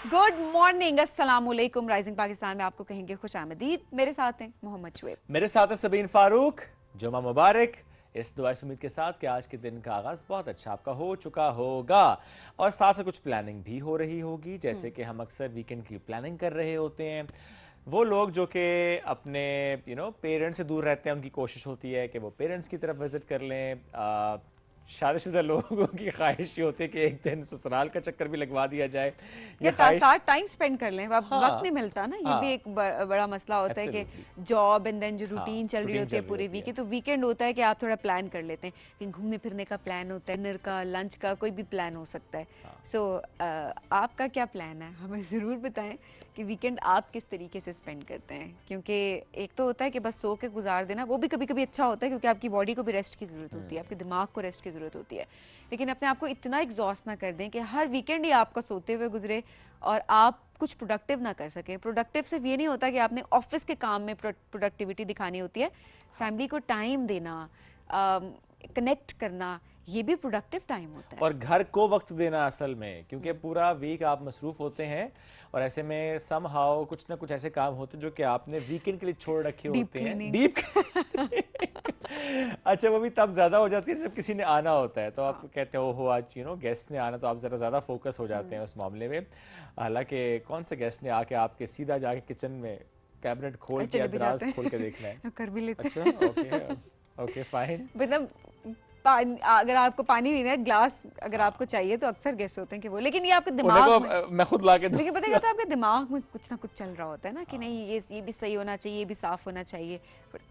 Good morning, अस्सलाम वालेकुम। Rising Pakistan में आपको कहेंगे खुश आमदीद। मेरे साथ हैं मोहम्मद शुएब, मेरे साथ है सबीन फारूक। जुमा मुबारक। इस दुआ से उम्मीद के साथ कि आज के दिन का आगाज बहुत अच्छा आपका हो चुका होगा और साथ साथ कुछ प्लानिंग भी हो रही होगी। जैसे कि हम अक्सर वीकेंड की प्लानिंग कर रहे होते हैं। वो लोग जो कि अपने पेरेंट्स से दूर रहते हैं, उनकी कोशिश होती है कि वो पेरेंट्स की तरफ विजिट कर लें। शादीशुदा लोगों की ख्वाहिश ये होती है कि एक दिन ससुराल का चक्कर भी लगवा दिया जाए। ये साथ टाइम स्पेंड कर लें। वक्त हाँ, नहीं मिलता ना, ये हाँ, भी एक बड़ा मसला होता है कि जॉब एंड देन जो रूटीन चल रही होती है पूरे वीक की, तो वीकेंड होता है कि आप थोड़ा प्लान कर लेते हैं कि घूमने फिरने का प्लान होता है, डिनर का, लंच का, कोई भी प्लान हो सकता है। सो आपका क्या प्लान है, हमें ज़रूर बताएं कि वीकेंड आप किस तरीके से स्पेंड करते हैं। क्योंकि एक तो होता है कि बस सो के गुजार देना, वो भी कभी कभी अच्छा होता है क्योंकि आपकी बॉडी को भी रेस्ट की ज़रूरत होती है, आपके दिमाग को रेस्ट की ज़रूरत होती है। लेकिन अपने आप को इतना एग्जॉस्ट ना कर दें कि हर वीकेंड ही आपका सोते हुए गुजरे और आप कुछ प्रोडक्टिव ना कर सकें। प्रोडक्टिव सिर्फ ये नहीं होता कि आपने ऑफिस के काम में प्रोडक्टिविटी दिखानी होती है, फैमिली को टाइम देना, कनेक्ट करना, ये भी प्रोडक्टिव टाइम होता है। और घर को वक्त देना असल में, क्योंकि पूरा वीक आप मसरूफ होते हैं और ऐसे में समहाउ कुछ ना कुछ ऐसे काम होते हैं जो कि आपने वीकेंड के लिए छोड़ रखे होते हैं। डीप अच्छा, वो भी तब ज्यादा हो जाती है जब किसी ने आना होता है, तो आप कहते हो आज गेस्ट ने आना, तो आप जरा ज्यादा फोकस हो जाते हैं उस मामले में। हालांकि कौन से गेस्ट ने आके आपके सीधा जाके किचन में कैबिनेट खोल के दराज खोल के देखना है। कर भी लेते हैं। अच्छा, ओके फाइन। मतलब अगर आपको पानी पीना है, ग्लास अगर आपको चाहिए तो अक्सर गेस्ट होते हैं कि वो, लेकिन ये आपके दिमाग में मैं खुद ला के लेकिन पता है तो आपके दिमाग में कुछ ना कुछ चल रहा होता है ना कि नहीं ये भी सही होना चाहिए, ये भी साफ होना चाहिए,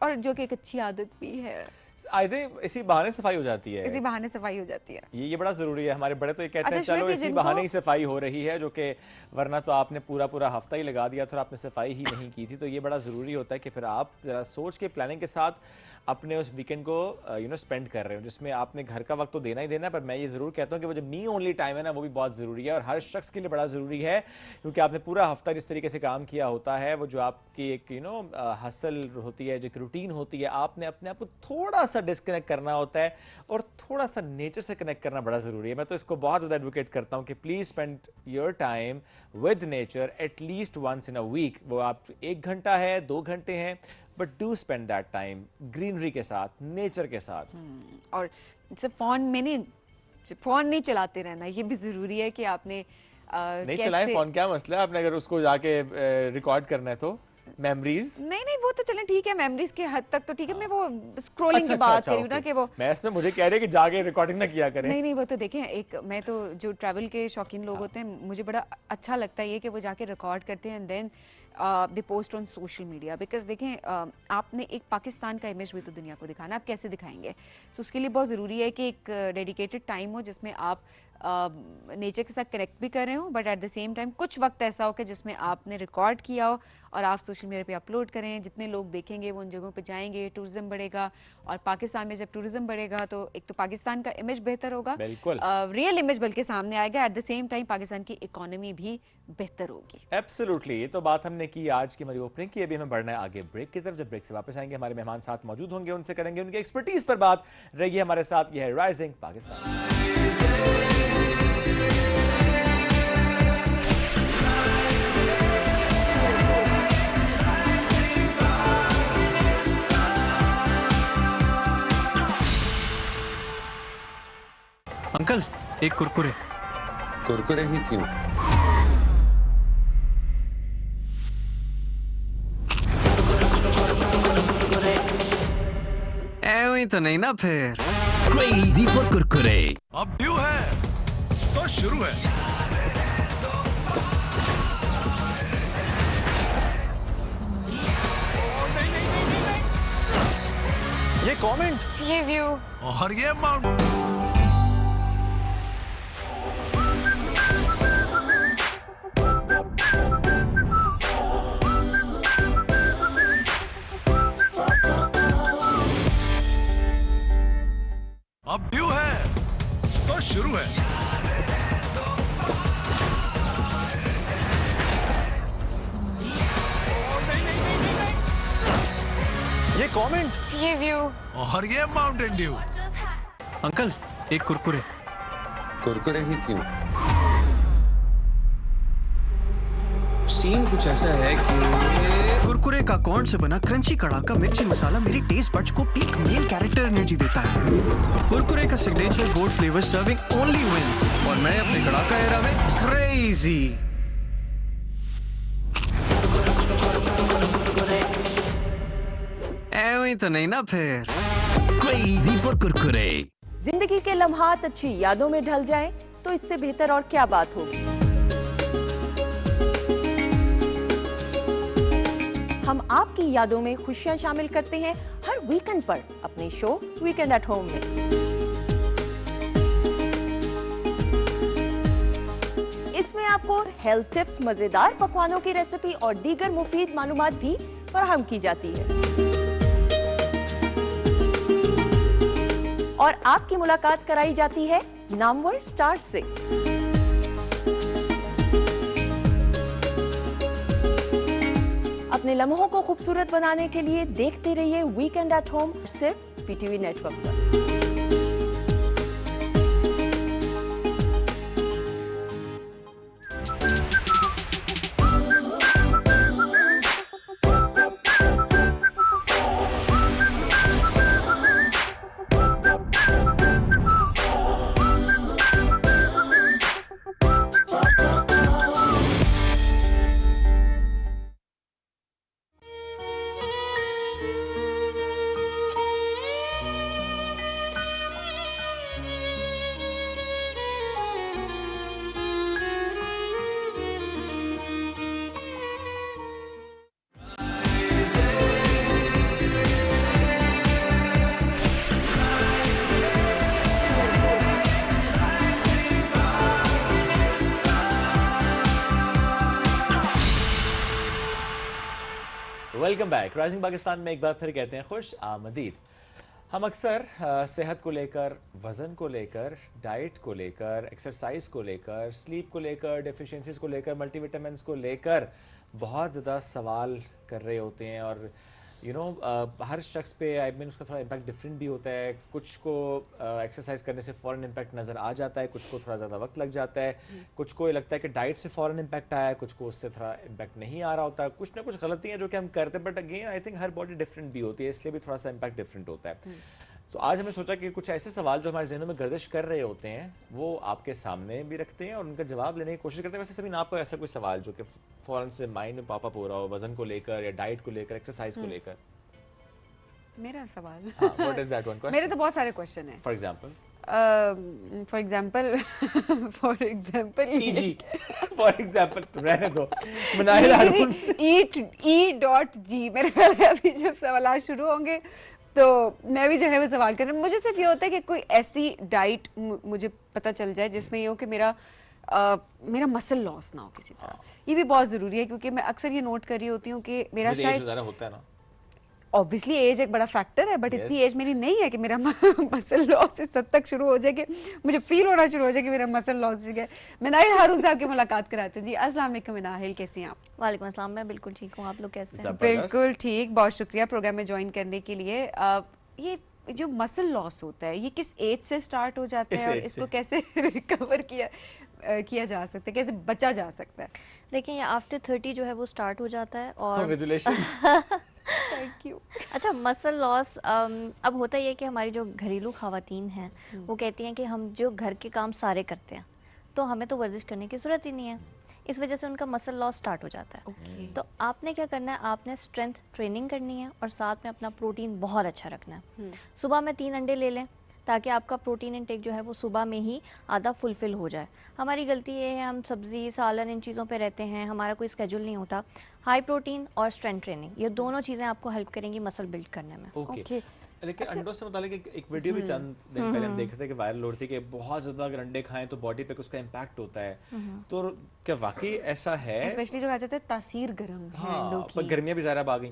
और जो कि एक अच्छी आदत भी है। आई थिंक इसी बहाने सफाई हो जाती है। इसी बहाने सफाई हो जाती है। ये बड़ा जरूरी है। हमारे बड़े तो ये कहते हैं अच्छा, चलो इसी बहाने ही सफाई हो रही है, जो कि वरना तो आपने पूरा हफ्ता ही लगा दिया था और आपने सफाई ही नहीं की थी। तो ये बड़ा जरूरी होता है कि फिर आप जरा सोच के प्लानिंग के साथ अपने उस वीकेंड को स्पेंड कर रहे हो, जिसमें आपने घर का वक्त तो देना ही देना है। पर मैं ये जरूर कहता हूँ कि वो जो मी ओनली टाइम है ना, वो भी बहुत जरूरी है और हर शख्स के लिए बड़ा जरूरी है, क्योंकि आपने पूरा हफ्ता जिस तरीके से काम किया होता है, वो जो आपकी एक हसल होती है, जो एक रूटीन होती है, आपने अपने आप को थोड़ा सा डिस्कनेक्ट करना होता है और थोड़ा सा नेचर से कनेक्ट करना बड़ा जरूरी है। मैं तो इसको बहुत ज्यादा एडवोकेट करता हूँ कि please spend your time with nature at least once in a week. वो आप 1 घंटा है, 2 घंटे हैं, but do spend that time greenery के साथ, नेचर के साथ। और सिर्फ फोन नहीं चलाते रहना, ये भी जरूरी है कि आपने नहीं चलाएं फोन, क्या मसला है? आपने अगर उसको जाके रिकॉर्ड करना है तो मेमोरीज नहीं वो तो चलें ठीक है, मेमोरीज के हद तक तो ठीक है। मैं वो स्क्रॉलिंग की बात कर रही हूँ ना कि वो मैं इसमें मुझे कह रही है कि जाके रिकॉर्डिंग ना किया करें। नहीं वो तो देखें, एक मैं तो जो ट्रैवल के शौकीन लोग होते हैं, मुझे बड़ा अच्छा लगता है ये कि वो जाके रिकॉर्ड करते हैं and then they post on social media. Because देखें आपने एक पाकिस्तान का इमेज भी तो दुनिया को दिखाना, आप कैसे दिखाएंगे? सो उसके लिए बहुत ज़रूरी है कि एक डेडिकेटेड टाइम हो जिसमें आप नेचर के साथ कनेक्ट भी कर रहे हो, but at the same time कुछ वक्त ऐसा हो कि जिसमें आपने रिकॉर्ड किया हो और आप सोशल मीडिया पे अपलोड करें। जितने लोग देखेंगे वो उन जगहों पे जाएंगे, टूरिज्म बढ़ेगा, और पाकिस्तान में जब टूरिज्म बढ़ेगा तो एक तो पाकिस्तान का इमेज बेहतर होगा, रियल इमेज बल्कि सामने आएगा, at the same time Pakistan की इकोनॉमी भी बेहतर होगी। एब्सोल्युटली, ये तो बात हमने की आज की हमारी ओपनिंग की। अभी हमें बढ़ना है आगे ब्रेक की तरफ। जब ब्रेक से वापस आएंगे हमारे मेहमान साथ मौजूद होंगे, उनसे करेंगे उनकी एक्सपर्टीज पर बात। रहेगी हमारे साथ, ये है राइजिंग पाकिस्तान। अंकल, एक कुरकुरे। कुरकुरे ही क्यों? ऐਵੇਂ तो नहीं ना फिर। क्रेजी फॉर कुरकुरे अब ड्यू है तो शुरू है। ये कमेंट, ये व्यू और ये माउंट। अब ड्यू है तो शुरू है। ये कमेंट, ये व्यू और ये माउंटेन ड्यू। अंकल, एक कुरकुरे। कुरकुरे ही क्यों? सीन कुछ ऐसा है कि कुरकुरे का कॉर्न से बना क्रंची कड़ाका मिर्ची मसाला मेरी टेस्ट बड्स को पीक मेन कैरेक्टर एनर्जी देता है। कुरकुरे का signature gold flavour serving only wins और मैं अपने कड़ाका एरा में क्रेजी। ऐਵੇਂ ही तो नहीं ना फिर। Crazy for Kurkure. जिंदगी के लम्हात अच्छी यादों में ढल जाएं, तो इससे बेहतर और क्या बात होगी। हम आपकी यादों में खुशियां शामिल करते हैं हर वीकेंड पर अपने शो वीकेंड एट होम में। इसमें आपको हेल्थ टिप्स, मजेदार पकवानों की रेसिपी और दीगर मुफीद मालूमात भी फराहम की जाती है। और आपकी मुलाकात कराई जाती है नामवर स्टार्स से। अपने लम्हों को खूबसूरत बनाने के लिए देखते रहिए वीकेंड एट होम सिर्फ पीटीवी नेटवर्क पर। Welcome back. राइजिंग पाकिस्तान में एक बार फिर कहते हैं खुश आमदीद। हम अक्सर सेहत को लेकर, वज़न को लेकर, डाइट को लेकर, एक्सरसाइज को लेकर, स्लीप को लेकर, डेफिशिएंसीज को लेकर, मल्टीविटामिन्स को लेकर बहुत ज़्यादा सवाल कर रहे होते हैं। और हर शख्स पे आई मीन उसका थोड़ा इम्पैक्ट डिफरेंट भी होता है। कुछ को एक्सरसाइज करने से फ़ौरन इम्पैक्ट नज़र आ जाता है, कुछ को थोड़ा ज़्यादा वक्त लग जाता है, कुछ को ये लगता है कि डाइट से फ़ौरन इम्पैक्ट आया है, कुछ को उससे थोड़ा इम्पैक्ट नहीं आ रहा होता। कुछ ना कुछ गलतियाँ जो कि हम करते हैं, but again I think her body different भी होती है, इसलिए भी थोड़ा सा इम्पैक्ट डिफरेंट होता है। तो आज हमने सोचा कि कुछ ऐसे सवाल जो हमारे जहनों में गर्दिश कर रहे होते हैं वो आपके सामने भी रखते हैं और उनका जवाब लेने की कोशिश करते हैं। वैसे सभी आपको ऐसा कोई सवाल जो कि फ़ौरन से माइंड में पॉपअप हो रहा हो, वज़न को लेकर या डाइट को लेकर, एक्सरसाइज को लेकर? मेरा सवाल What is that one question? मेरे तो बहुत सारे क्वेश्चन हैं। For example? For example For example, तो रहने दो। मनाहिल हारून। E.G मेरे ख्याल है अभी जब सवाल शुरू होंगे तो मैं भी जो है वो सवाल कर रहा हूँ। मुझे सिर्फ ये होता है कि कोई ऐसी डाइट मुझे पता चल जाए जिसमें ये हो कि मेरा मसल लॉस ना हो किसी तरह। ये भी बहुत ज़रूरी है क्योंकि मैं अक्सर ये नोट कर रही होती हूँ कि मेरा शायद ज़्यादा होता है ना। ऑब्वियसली एज एक बड़ा फैक्टर है, बट इतनी एज मेरी नहीं है कि मेरा मसल लॉस इस हद तक शुरू हो जाए कि मुझे फील होना शुरू हो जाए कि मेरा मसल लॉस हो गया। मनाहिल हारून साहब की मुलाकात कराते हैं जी। अस्सलाम वालेकुम मनाहिल, कैसी हैं आप? वालेकुम अस्सलाम, मैं बिल्कुल ठीक हूँ, आप लोग कैसे हैं? बिल्कुल ठीक, बहुत शुक्रिया प्रोग्राम में ज्वाइन करने के लिए। ये जो मसल लॉस होता है ये किस एज से स्टार्ट हो जाता है और इसको कैसे रिकवर किया जा सकता है, कैसे बचा जा सकता है? देखिए, ये आफ्टर 30 जो है वो स्टार्ट हो जाता है। और कांग्रेचुलेशंस। Thank you. अच्छा, मसल लॉस अब होता ही है कि हमारी जो घरेलू ख़वातीन हैं वो कहती हैं कि हम जो घर के काम सारे करते हैं तो हमें तो वर्जिश करने की ज़रूरत ही नहीं है, इस वजह से उनका मसल लॉस स्टार्ट हो जाता है। तो आपने क्या करना है, आपने स्ट्रेंथ ट्रेनिंग करनी है और साथ में अपना प्रोटीन बहुत अच्छा रखना है। सुबह में 3 अंडे ले लें ताकि आपका प्रोटीन इनटेक जो है वो सुबह में ही आधा फुलफिल हो जाए। हमारी गलती ये है, हम सब्ज़ी सालन इन चीज़ों पे रहते हैं, हमारा कोई स्केड्यूल नहीं होता। हाई प्रोटीन और स्ट्रेंथ ट्रेनिंग, ये दोनों चीज़ें आपको हेल्प करेंगी मसल बिल्ड करने में। ओके। लेकिन अंडों से मुतालिक एक वीडियो भी चंद दिन पहले हम देख रहे थे कि वायरल हो रही थी कि बहुत ज़्यादा अगर अंडे खाएं तो बॉडी पे उसका इम्पैक्ट होता है। तो क्या वाकई ऐसा है? स्पेशली जो कहा जाता है तासीर गर्म है अंडों की। पर गर्मियाँ भी ज़्यादा आ गई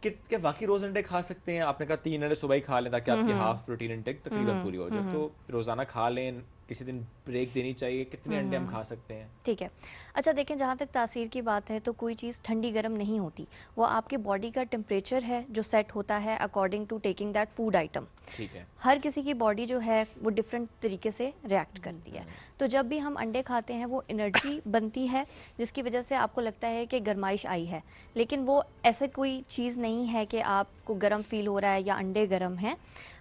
कि क्या वाकई रोज़ अंडे खा सकते हैं? आपने कहा 3 अंडे सुबह ही खा लें ताकि आपकी हाफ प्रोटीन इंटेक तकरीबन पूरी हो जाए। तो रोज़ाना खा लें, किसी दिन ब्रेक देनी चाहिए, कितने अंडे हम खा सकते हैं? ठीक है। अच्छा देखें, जहाँ तक तासीर की बात है तो कोई चीज़ ठंडी गर्म नहीं होती, वो आपके बॉडी का टेम्परेचर है जो सेट होता है according to taking that food item. ठीक है। हर किसी की बॉडी जो है वो डिफरेंट तरीके से रिएक्ट करती है। तो जब भी हम अंडे खाते हैं वो एनर्जी बनती है जिसकी वजह से आपको लगता है कि गर्माइश आई है, लेकिन वो ऐसे कोई चीज़ नहीं है कि आपको गर्म फील हो रहा है या अंडे गर्म हैं।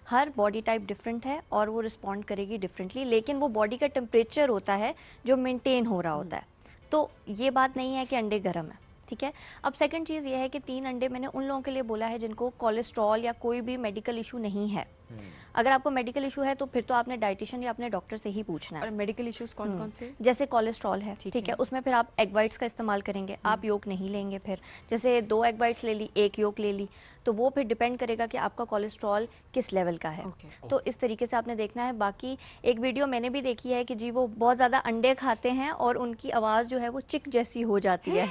हर बॉडी टाइप डिफरेंट है और वो रिस्पॉन्ड करेगी डिफरेंटली, लेकिन वो बॉडी का टेम्परेचर होता है जो मेंटेन हो रहा होता है। तो ये बात नहीं है कि अंडे गर्म है, ठीक है। अब सेकंड चीज़ ये है कि 3 अंडे मैंने उन लोगों के लिए बोला है जिनको कोलेस्ट्रॉल या कोई भी मेडिकल इशू नहीं है। अगर आपको मेडिकल इशू है तो फिर तो आपने डाइटिशियन या अपने डॉक्टर से ही पूछना है। और मेडिकल इश्यूज कौन कौन से? जैसे कोलेस्ट्रॉल है, ठीक है, उसमें फिर आप एग वाइट्स का इस्तेमाल करेंगे, आप योक नहीं लेंगे। फिर जैसे 2 एग वाइट्स ले ली, 1 योक ले ली, तो वो फिर डिपेंड करेगा कि आपका कोलेस्ट्रॉल किस लेवल का है। तो इस तरीके से आपने देखना है। बाकी एक वीडियो मैंने भी देखी है कि जी वो बहुत ज़्यादा अंडे खाते हैं और उनकी आवाज़ जो है वो चिक जैसी हो जाती है।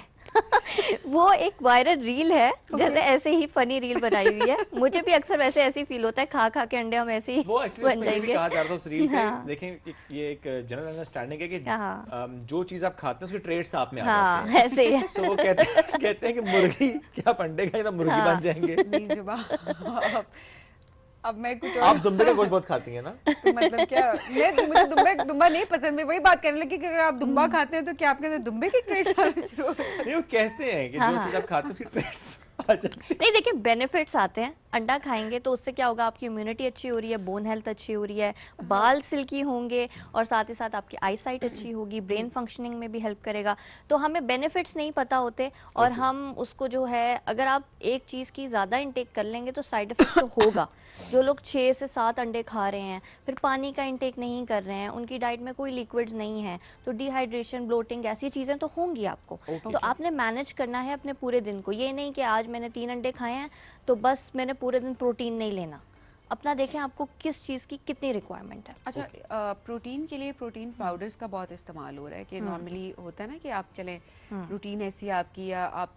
वो एक वायरल रील है, जैसे ऐसे ही फनी रील बनाई हुई है। मुझे भी अक्सर वैसे ऐसे ही फील होता है, खा खा के अंडे हम ऐसे ही वो एक्चुअली बन जाएंगे। कहा जा रहा था उस रील पे। देखें ये एक जनरल अंडरस्टैंडिंग है कि जो चीज आप खाते हैं उसके ट्रेड्स आप में आ जाते हैं। ऐसे ही है। सो वो कहते हैं कि मुर्गी क्या आप अंडे खाएं तो मुर्गी बन जाएंगे। नहीं जब अब मैं कुछ आप दुम्बे का गोश्त बहुत खाती हैं ना? तो मतलब क्या, मुझे दुम्बा नहीं पसंद। मैं वही बात करने लगी कि अगर आप दुम्बा खाते हैं तो क्या आपके अंदर दुम्बे के ट्रेड्स आने शुरू हो जाते हैं? नहीं, वो कहते हैं कि जो चीज आप खाते हैं उसकी ट्रेड्स आ जाती हैं। नहीं देखिए, बेनिफिट्स आते हैं। अंडा खाएंगे तो उससे क्या होगा, आपकी इम्यूनिटी अच्छी हो रही है, बोन हेल्थ अच्छी हो रही है, बाल सिल्की होंगे और साथ ही साथ आपकी आई साइट अच्छी होगी, ब्रेन फंक्शनिंग में भी हेल्प करेगा। तो हमें बेनिफिट्स नहीं पता होते और हम उसको जो है, अगर आप एक चीज़ की ज़्यादा इंटेक कर लेंगे तो साइड इफेक्ट तो होगा। जो लोग 6 से 7 अंडे खा रहे हैं, फिर पानी का इंटेक नहीं कर रहे हैं, उनकी डाइट में कोई लिक्विड्स नहीं है, तो डिहाइड्रेशन, ब्लोटिंग ऐसी चीज़ें तो होंगी आपको। तो आपने मैनेज करना है अपने पूरे दिन को। ये नहीं कि आज मैंने 3 अंडे खाए हैं तो बस मैंने पूरे दिन प्रोटीन नहीं लेना। अपना देखें आपको किस चीज़ की कितनी रिक्वायरमेंट है। अच्छा, प्रोटीन के लिए प्रोटीन पाउडर्स का बहुत इस्तेमाल हो रहा है कि नॉर्मली होता है ना कि आप चलें रूटीन ऐसी है आपकी या आप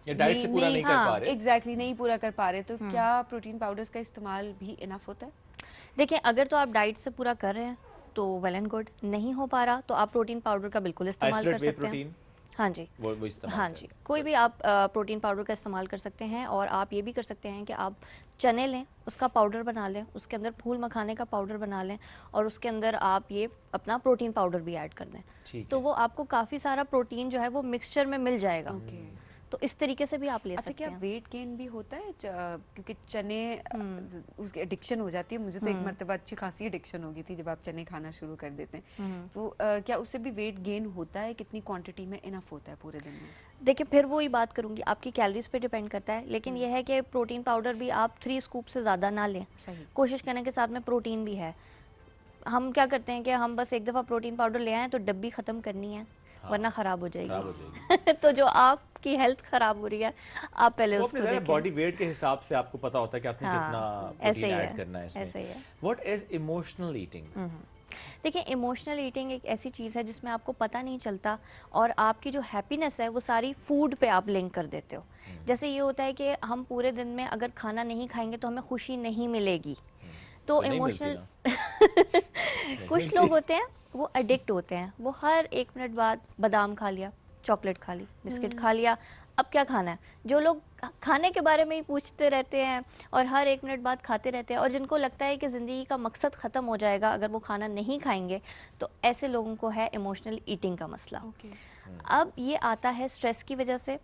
ये डाइट से पूरा नहीं कर पा रहे। एग्जैक्टली नहीं पूरा कर पा रहे, तो क्या प्रोटीन पाउडर्स का इस्तेमाल भी इनफ होता है? देखिए, अगर तो आप डाइट से पूरा कर रहे हैं तो वेल एंड गुड, नहीं हो पा रहा तो आप प्रोटीन पाउडर का बिल्कुल इस्तेमाल कर सकते हैं। हाँ जी, वो इस्तेमाल हाँ जी, कोई भी आप प्रोटीन पाउडर का इस्तेमाल कर सकते हैं। और आप ये भी कर सकते हैं कि आप चने लें, उसका पाउडर बना लें, उसके अंदर फूल मखाने का पाउडर बना लें और उसके अंदर आप ये अपना प्रोटीन पाउडर भी ऐड कर दें, तो वो आपको काफ़ी सारा प्रोटीन जो है वो मिक्सचर में मिल जाएगा। तो इस तरीके से भी आप ले सकते क्या हैं। वेट गेन भी होता है? क्योंकि चने उसकी एडिक्शन हो जाती है। मुझे तो एक मर्तबा अच्छी खासी एडिक्शन हो गई थी जब आप चने खाना शुरू कर देते हैं। तो क्या उससे भी वेट गेन होता है? कितनी क्वांटिटी में इनफ होता है पूरे दिन में? देखिए, फिर वही बात करूंगी, आपकी कैलोरीज पे डिपेंड करता है, लेकिन यह है कि प्रोटीन पाउडर भी आप 3 स्कूप से ज़्यादा ना लें। कोशिश करने के साथ में प्रोटीन भी है। हम क्या करते हैं कि हम बस एक दफ़ा प्रोटीन पाउडर ले आए तो डब्बी ख़त्म करनी है, वरना ख़राब हो जाएगी। तो जो आपकी हेल्थ ख़राब हो रही है, आप पहले उसको देखें। बॉडी वेट के हिसाब से आपको पता होता है कि आपने कितना प्रोटीन ऐड करना है इसमें। ऐसे ही है। What is emotional eating? देखिए, इमोशनल ईटिंग एक ऐसी चीज़ है जिसमें आपको पता नहीं चलता और आपकी जो हैप्पीनेस है वो सारी फूड पे आप लिंक कर देते हो। जैसे ये होता है कि हम पूरे दिन में अगर खाना नहीं खाएंगे तो हमें खुशी नहीं मिलेगी। तो इमोशनल कुछ लोग होते हैं वो एडिक्ट होते हैं, वो हर 1 मिनट बाद बादाम खा लिया, चॉकलेट खा ली, बिस्किट खा लिया, अब क्या खाना है। जो लोग खाने के बारे में ही पूछते रहते हैं और हर 1 मिनट बाद खाते रहते हैं और जिनको लगता है कि ज़िंदगी का मकसद ख़त्म हो जाएगा अगर वो खाना नहीं खाएंगे, तो ऐसे लोगों को है इमोशनल ईटिंग का मसला। अब ये आता है स्ट्रेस की वजह से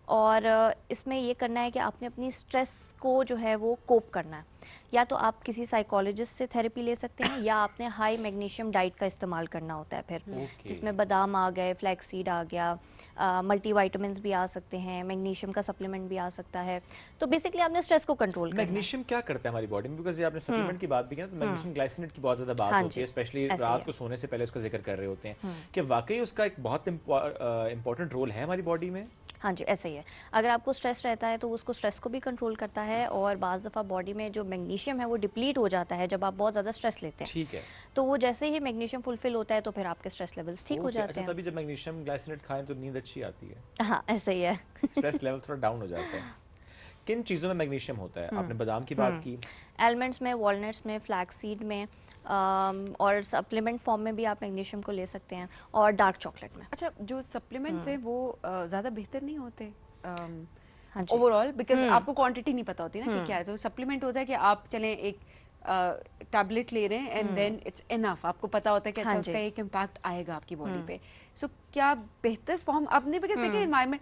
और इसमें ये करना है कि आपने अपनी स्ट्रेस को जो है वो कोप करना है। या तो आप किसी साइकोलॉजिस्ट से थेरेपी ले सकते हैं या आपने हाई मैग्नीशियम डाइट का इस्तेमाल करना होता है फिर, जिसमें बादाम आ गए, फ्लैक्सीड आ गया, मल्टीविटामिन्स भी आ सकते हैं, मैग्नीशियम का सप्लीमेंट भी आ सकता है। तो बेसिकली आपने स्ट्रेस को कंट्रोल करना है। मैग्नीशियम क्या करता है हमारी बॉडी में? बिकॉज़ ये आपने सप्लीमेंट की बात भी की ना, तो मैग्नीशियम ग्लाइसिनेट की बहुत ज़्यादा बात होती है, स्पेशली रात को सोने से पहले उसका जिक्र कर रहे होते हैं कि वाकई उसका एक बहुत इंपॉर्टेंट रोल है हमारी बॉडी में। हाँ जी, ऐसा ही है। अगर आपको स्ट्रेस रहता है तो उसको स्ट्रेस को भी कंट्रोल करता है और बाज़ दफ़ा बॉडी में जो मैग्नीशियम है वो डिप्लीट हो जाता है जब आप बहुत ज़्यादा स्ट्रेस लेते हैं। ठीक है। तो वो जैसे ही मैग्नीशियम फुलफिल होता है तो फिर आपके स्ट्रेस लेवल्स ठीक हो जाते हैं। तभी जब मैग्नीशियम ग्लाइसिनेट खाएं तो नींद अच्छी आती है। हाँ, ऐसा ही है। स्ट्रेस लेवल थोड़ा डाउन हो जाता है। किन चीज़ों में मैग्नीशियम होता है? आपने बादाम की बात की। एलमंड्स में, वॉलनट्स में, फ्लैक्स सीड में, और सप्लीमेंट फॉर्म में भी आप मैग्नीशियम को ले सकते हैं, और डार्क चॉकलेट में। अच्छा, जो सप्लीमेंट्स हैं वो ज़्यादा बेहतर नहीं होते हाँ जी। ओवरऑल? बिकॉज आपको क्वांटिटी नहीं पता होती ना कि क्या है। तो सप्लीमेंट होता है कि आप चलें एक टैबलेट ले रहे हैं एंड देन इट्स इनफ, आपको पता होता है कि अच्छा हाँ उसका जी। एक इम्पैक्ट आएगा आपकी बॉडी पे। सो क्या बेहतर फॉर्म अपने, बिकॉज देखिए एनवायरमेंट,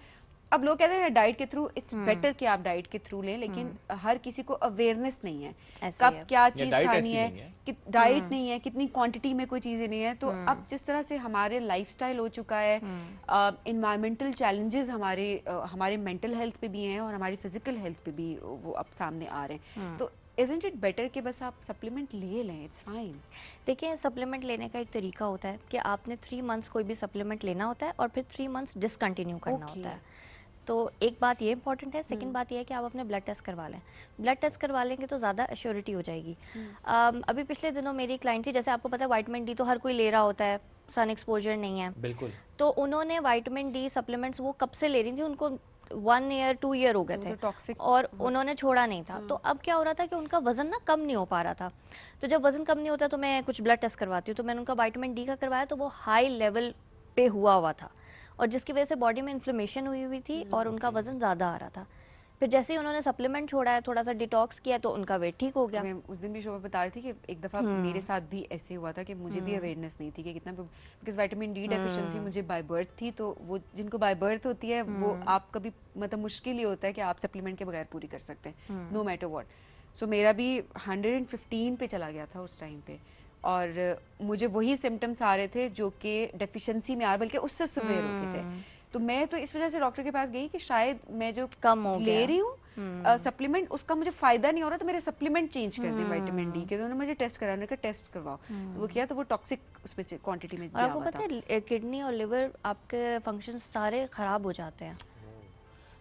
अब लोग कहते हैं डाइट के थ्रू, इट्स बेटर कि आप डाइट के थ्रू लें, लेकिन हर किसी को अवेयरनेस नहीं है ऐसे ही कब है। क्या या चीज़ डाइट खानी ऐसी है, नहीं है। कि डाइट नहीं है, कितनी क्वांटिटी में कोई चीज़ें नहीं है। तो अब जिस तरह से हमारे लाइफस्टाइल हो चुका है, इन्वायरमेंटल चैलेंजेस हमारे मेंटल हेल्थ पे भी हैं और हमारी फिजिकल हेल्थ पे भी वो अब सामने आ रहे हैं। तो isn't it better कि बस आप सप्लीमेंट लिए लें, इट्स फाइन? देखिए, सप्लीमेंट लेने का एक तरीका होता है कि आपने 3 मंथ्स कोई भी सप्लीमेंट लेना होता है और फिर 3 मंथ्स डिसकंटिन्यू करना Okay. होता है। तो एक बात ये इंपॉर्टेंट है। सेकंड बात ये है कि आप अपने ब्लड टेस्ट करवा लें। ब्लड टेस्ट करवा लेंगे तो ज़्यादा एश्योरिटी हो जाएगी। अभी पिछले दिनों मेरी क्लाइंट थी, जैसे आपको पता है विटामिन डी तो हर कोई ले रहा होता है, सन एक्सपोजर नहीं है, बिल्कुल। तो उन्होंने विटामिन डी सप्लीमेंट्स वो कब से ले रही थी, उनको 1 ईयर 2 ईयर हो गए वो थे, तो toxic और उन्होंने छोड़ा नहीं था। तो अब क्या हो रहा था कि उनका वजन ना कम नहीं हो पा रहा था। तो जब वजन कम नहीं होता तो मैं कुछ ब्लड टेस्ट करवाती हूँ, तो मैंने उनका विटामिन डी का करवाया तो वो हाई लेवल पे हुआ था, और जिसकी वजह से बॉडी में इन्फ्लेमेशन हुई थी और उनका वजन ज़्यादा आ रहा था। फिर जैसे ही उन्होंने सप्लीमेंट छोड़ा है, थोड़ा सा डिटॉक्स किया, तो उनका वेट ठीक हो गया। मैं उस दिन भी शो में बता रही थी कि एक दफ़ा मेरे साथ भी ऐसे हुआ था कि मुझे भी अवेयरनेस नहीं थी कि कितना, बिकॉज विटामिन डी डेफिशिएंसी मुझे बाय बर्थ थी। तो वो जिनको बाय बर्थ होती है वो आप कभी, मतलब मुश्किल ही होता है कि आप सप्लीमेंट के बगैर पूरी कर सकते हैं, नो मैटर व्हाट। सो मेरा भी 115 पे चला गया था उस टाइम पे, और मुझे वही सिम्टम्स आ रहे थे जो कि डेफिशिएंसी में आ रहे, बल्कि उससे सिवियर हो गए थे। तो मैं तो इस वजह से डॉक्टर के पास गई कि शायद मैं जो कम हो ले गया। रही हूँ सप्लीमेंट, उसका मुझे फायदा नहीं हो रहा, तो मेरे सप्लीमेंट चेंज कर दें विटामिन डी के। तो उन्होंने मुझे टेस्ट कराने का, टेस्ट करवाओ, तो वो किया तो वो टॉक्सिक उस पे क्वांटिटी में और दिया आपको हुआ पता था। है किडनी और लिवर आपके फंक्शंस सारे ख़राब हो जाते हैं।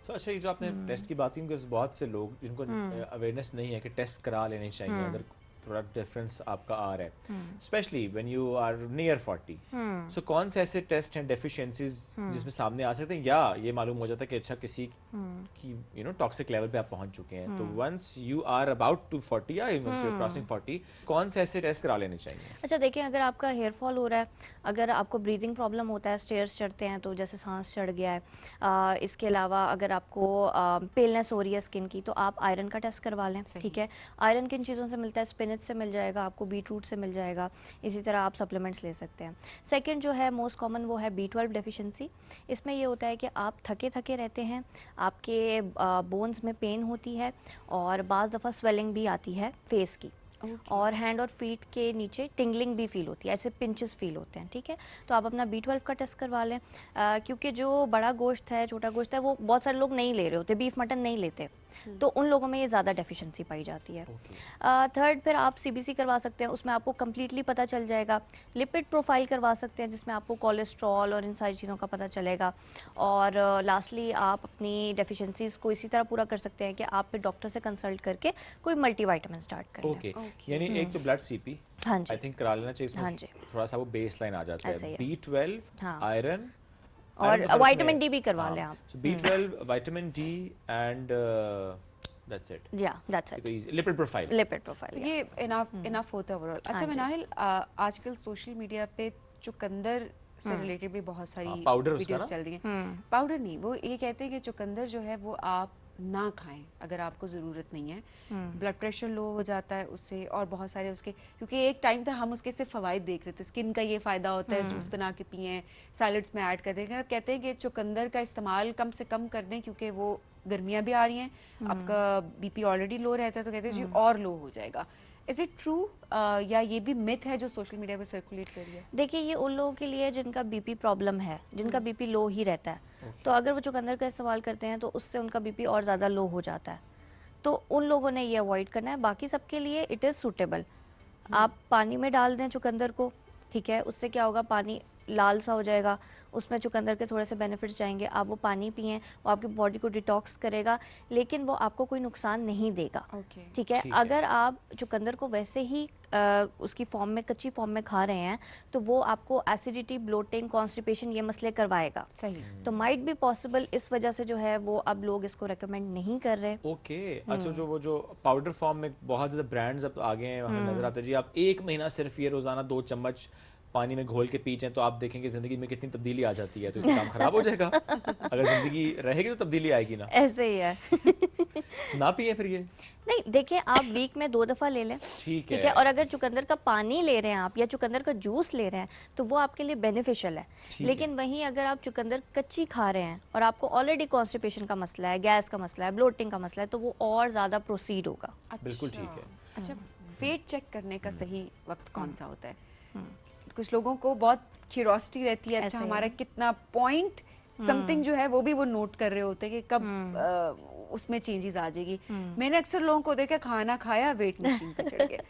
तो अच्छा, ये जो आपने टेस्ट की बात की, because बहुत से लोग जिनको अवेयरनेस नहीं है कि टेस्ट करा लेने चाहिए अगर थोड़ा डिफरेंस आपका आ रहा है, specially when you are near 40। So कौन से ऐसे टेस्ट हैं डेफिशिएंसीज जिसमें सामने आ सकते हैं, या ये मालूम हो जाता है कि अच्छा किसी की टॉक्सिक लेवल पे आप पहुंच चुके हैं? तो once you are about to 40 या वंस यू आर क्रॉसिंग 40, कौन से ऐसे टेस्ट करा लेने चाहिए? अच्छा देखिए, अगर आपका हेयर फॉल हो रहा है, अगर आपको ब्रीदिंग प्रॉब्लम होता है, स्टेयर्स चढ़ते हैं तो जैसे सांस चढ़ गया है, इसके अलावा अगर आपको पेलनेस हो रही है स्किन की, तो आप आयरन का टेस्ट करवा लें। ठीक है, आयरन किन चीज़ों से मिलता है? स्पिनच से मिल जाएगा, आपको बीटरूट से मिल जाएगा, इसी तरह आप सप्लीमेंट्स ले सकते हैं। सेकंड जो है मोस्ट कॉमन, वो है B12 डेफिशिएंसी। इसमें ये होता है कि आप थके थके रहते हैं, आपके बोन्स में पेन होती है, और बाज़ दफ़ा स्वेलिंग भी आती है फेस की, और हैंड और फीट के नीचे टिंगलिंग भी फील होती है, ऐसे पिंचेस फील होते हैं। ठीक है, तो आप अपना B12 का टेस्ट करवा लें, क्योंकि जो बड़ा गोश्त है, छोटा गोश्त है, वो बहुत सारे लोग नहीं ले रहे होते, बीफ मटन नहीं लेते, तो उन लोगों में ये ज़्यादा डेफिशिएंसी पाई जाती है। थर्ड, फिर आप CBC करवा सकते हैं, उसमें आपको कम्प्लीटली पता चल जाएगा। लिपिड प्रोफाइल करवा सकते हैं, जिसमें आपको कोलेस्ट्रॉल और इन सारी चीज़ों का पता चलेगा। और लास्टली आप अपनी डेफिशिएंसीज़ को इसी तरह पूरा कर सकते हैं कि आप फिर डॉक्टर से कंसल्ट करके कोई मल्टीविटामिन स्टार्ट कर लें। ओके, यानी एक तो ब्लड CP हाँ जी, आई थिंक करा लेना चाहिए, हाँ इसमें जी। थोड़ा सा वो बेस लाइन आ जाता ऐसे है। ही है। B12, हाँ। आयरन, और विटामिन डी भी करवा लें आप। So B12, vitamin D and that's it. या दैट्स तो it, easy lipid profile. Lipid तो प्रोफाइल। ये इनफ होता है ओवरऑल। अच्छा हाँ जी। मनाहिल, आजकल सोशल मीडिया पे चुकंदर से रिलेटेड भी बहुत सारी पाउडर उसका वीडियोस ना? चल रही हैं। पाउडर नहीं, वो ये कहते हैं कि चुकंदर जो है वो आप ना खाएं अगर आपको ज़रूरत नहीं है। ब्लड प्रेशर लो हो जाता है उससे, और बहुत सारे उसके, क्योंकि एक टाइम था हम उसके सिर्फ फ़वाइद देख रहे थे, स्किन का ये फ़ायदा होता है, जूस बना के पिएं, सैलड्स में ऐड कर दें। अब कहते हैं कि चुकंदर का इस्तेमाल कम से कम कर दें, क्योंकि वो गर्मियाँ भी आ रही हैं, आपका BP ऑलरेडी लो रहता है, तो कहते हैं जी और लो हो जाएगा। इज इट ट्रू, या ये भी मिथ है जो सोशल मीडिया पे सर्कुलेट कर रही है? देखिए, ये उन लोगों के लिए जिनका BP प्रॉब्लम है, जिनका BP लो ही रहता है, तो अगर वो चुकंदर का इस्तेमाल करते हैं तो उससे उनका BP और ज़्यादा लो हो जाता है, तो उन लोगों ने ये अवॉइड करना है। बाकी सबके लिए इट इज़ सूटेबल। आप पानी में डाल दें चुकंदर को, ठीक है, उससे क्या होगा, पानी लाल सा हो जाएगा, उसमें चुकंदर के थोड़े से बेनिफिट्स जाएंगे। आप वो पानी पिएं, वो आपकी बॉडी को डिटॉक्स करेगा, लेकिन वो आपको कोई नुकसान नहीं देगा। Okay. ठीक है। ठीक है। अगर आप चुकंदर को वैसे ही उसकी फॉर्म में, कच्ची फॉर्म में खा रहे हैं, तो वो आपको एसिडिटी, ब्लोटिंग, कॉन्स्टिपेशन ये मसले करवाएगा। सही। तो माइट बी पॉसिबल इस वजह से जो है वो अब लोग इसको रेकमेंड नहीं कर रहे। ओके अच्छा, जो पाउडर फॉर्म में बहुत ज़्यादा ब्रांड्स अब आ गए हैं, हमें नजर आते हैं जी। आप 1 महीना सिर्फ ये रोजाना 2 चम्मच पानी में घोल के पी जाएं तो आप देखेंगे जिंदगी में कितनी तब्दीली आ जाती है। तो इसका काम खराब हो जाएगा। अगर जिंदगी रहेगी तो तब्दीली आएगी ना। ऐसे ही है। ना पिए फिर ये। नहीं, देखिए आप वीक में 2 दफ़ा ले लें। ठीक है। और अगर चुकंदर का पानी ले रहे हैं आप, या चुकंदर का जूस ले रहे हैं, तो वो आपके लिए बेनिफिशियल है। लेकिन वहीं अगर आप चुकंदर कच्ची खा रहे हैं और आपको ऑलरेडी कॉन्स्टिपेशन का मसला है, गैस का मसला है, ब्लोटिंग का मसला है, तो वो और ज़्यादा प्रोसीड होगा। बिल्कुल ठीक है। अच्छा, वेट चेक करने का सही वक्त कौन सा होता है? कुछ लोगों को बहुत क्यूरोसिटी रहती है, अच्छा ऐसे ही हमारा कितना पॉइंट समथिंग जो है वो भी वो नोट कर रहे होते हैं कि कब उसमें चेंजेस आ जाएगी। मैंने अक्सर लोगों को देखा खाना खाया वेट मशीन पे चढ़ गए।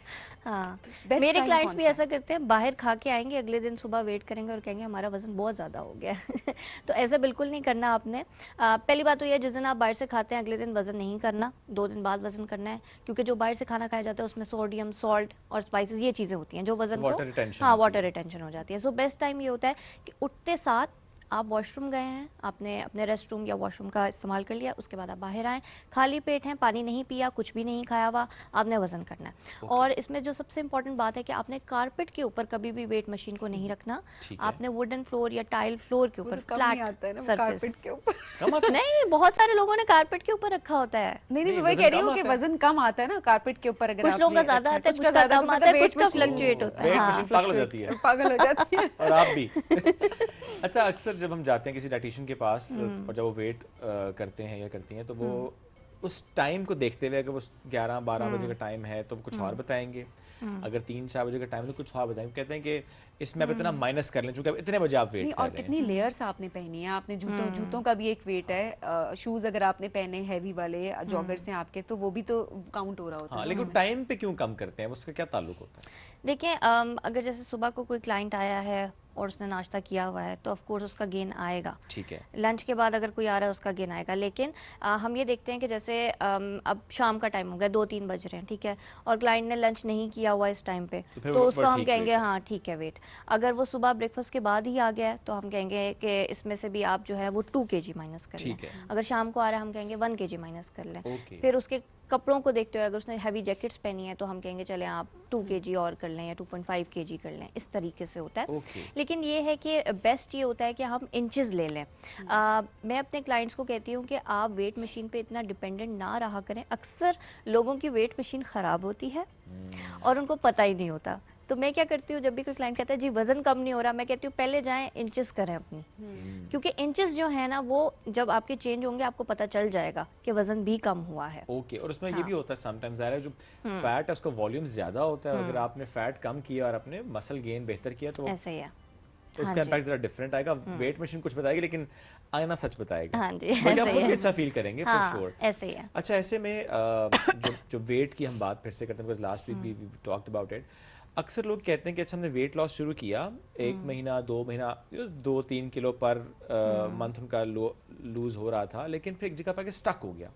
हाँ, Best मेरे time क्लाइंट्स कौन भी सा? ऐसा करते हैं, बाहर खा के आएंगे, अगले दिन सुबह वेट करेंगे और कहेंगे हमारा वजन बहुत ज़्यादा हो गया है। तो ऐसा बिल्कुल नहीं करना आपने। पहली बात तो ये है, जिस दिन आप बाहर से खाते हैं अगले दिन वजन नहीं करना, 2 दिन बाद वजन करना है, क्योंकि जो बाहर से खाना खाया जाता है उसमें सोडियम, सॉल्ट और स्पाइसेस, ये चीज़ें होती हैं जो वजन को, Water retention हाँ, होती वाटर रिटेंशन हो जाती है। सो बेस्ट टाइम ये होता है कि उठते साथ आप वॉशरूम गए हैं, आपने अपने रेस्ट रूम या वॉशरूम का इस्तेमाल कर लिया, उसके बाद आप बाहर आएँ, खाली पेट हैं, पानी नहीं पिया, कुछ भी नहीं खाया हुआ, आपने वज़न करना है। और इसमें जो सबसे इंपॉर्टेंट बात है कि आपने कारपेट के ऊपर कभी भी वेट मशीन को नहीं रखना। आपने वुडन फ्लोर या टाइल फ्लोर के ऊपर फ्लैट सरफेस के ऊपर। नहीं, बहुत सारे लोगों ने कारपेट के ऊपर रखा होता है। नहीं, मैं वही कह रही हूँ कि वजन कम आता है ना कारपेट के ऊपर। अगर कुछ लोगों का ज्यादा आता है, कुछ का कम आता है, कुछ का फ्लक्चुएट होता है। वेट हाँ। मशीन पागल हो जाती है। पागल हो जाती है। और आप भी। अच्छा, अक्सर जब हम जाते हैं किसी डाइटिशियन के पास और जब वो वेट करते हैं या करती हैं, तो वो उस टाइम को देखते हुए, अगर वो 11-12 बजे का टाइम है तो वो कुछ और बताएंगे, अगर 3-4 बजे का टाइम है तो कुछ और बताएंगे। कहते हैं कि इसमें आप इतना माइनस कर लें, चूंकि अब इतने बजे आप वेट नहीं, कर और रहे हैं। कितनी लेयर्स आपने पहनी है, आपने जूतों का भी एक वेट है, शूज अगर आपने पहने हैवी वाले, जॉगर्स हैं आपके, तो वो भी तो काउंट हो रहा होता हाँ, है। लेकिन टाइम पे क्यों कम करते हैं, उसका क्या ताल्लुक होता है? देखिए, अगर जैसे सुबह को कोई क्लाइंट आया है और उसने नाश्ता किया हुआ है, तो ऑफ कोर्स उसका गेन आएगा। ठीक है। लंच के बाद अगर कोई आ रहा है उसका गेन आएगा। लेकिन हम ये देखते हैं कि जैसे अब शाम का टाइम हो गया, 2-3 बज रहे हैं, ठीक है, और क्लाइंट ने लंच नहीं किया हुआ इस टाइम पे, तो फिर तो वो उसको हम ठीक कहेंगे वेट है। हाँ ठीक है वेट। अगर वो सुबह ब्रेकफास्ट के बाद ही आ गया है तो हम कहेंगे कि इसमें से भी आप जो है वो 2 kg माइनस कर लें। ठीक है। अगर शाम को आ रहा है हम कहेंगे 1 kg माइनस कर लें। ओके। फिर उसके कपड़ों को देखते हुए अगर उसने हैवी जैकेट्स पहनी है तो हम कहेंगे चले आप 2 kg और कर लें या 2.5 kg कर लें। इस तरीके से होता है। ओके। लेकिन ये है कि बेस्ट ये होता है कि हम इंचेस ले लें। मैं अपने क्लाइंट्स को कहती हूँ कि आप वेट मशीन पे इतना डिपेंडेंट ना रहा करें। अक्सर लोगों की वेट मशीन ख़राब होती है और उनको पता ही नहीं होता। तो मैं क्या करती हूँ, जब भी कोई क्लाइंट कहता है जी वज़न कम नहीं हो रहा, मैं कहती हूँ पहले जाएं इंचेस करें अपनी, क्योंकि इंचेस जो है ना वो जब आपके चेंज होंगे आपको पता चल जाएगा कि वज़न भी कम हुआ है। ओके। और उसमें ये भी होता है समटाइम्स जो फैट है उसका वॉल्यूम ज्यादा होता है, अगर आपने फैट कम किया और अपने मसल गेन बेहतर किया तो ऐसा ही है। तो उसका इम्पैक्ट जरा डिफरेंट आएगा। वेट मशीन कुछ बताएगी लेकिन आईना सच बताएगा। हाँ जी, बल्कि आप ऐसा खुद ही भी है। अच्छा फील करेंगे फॉर हाँ, श्योर। ऐसे ही है। अच्छा, ऐसे में जो वेट की हम बात फिर से करते हैं, because last week we talked about it. अक्सर लोग कहते हैं कि अच्छा हमने वेट लॉस शुरू किया, 1 महीना 2 महीना 2-3 किलो पर मंथ उनका लूज हो रहा था, लेकिन फिर एक जगह पर स्टक हो गया।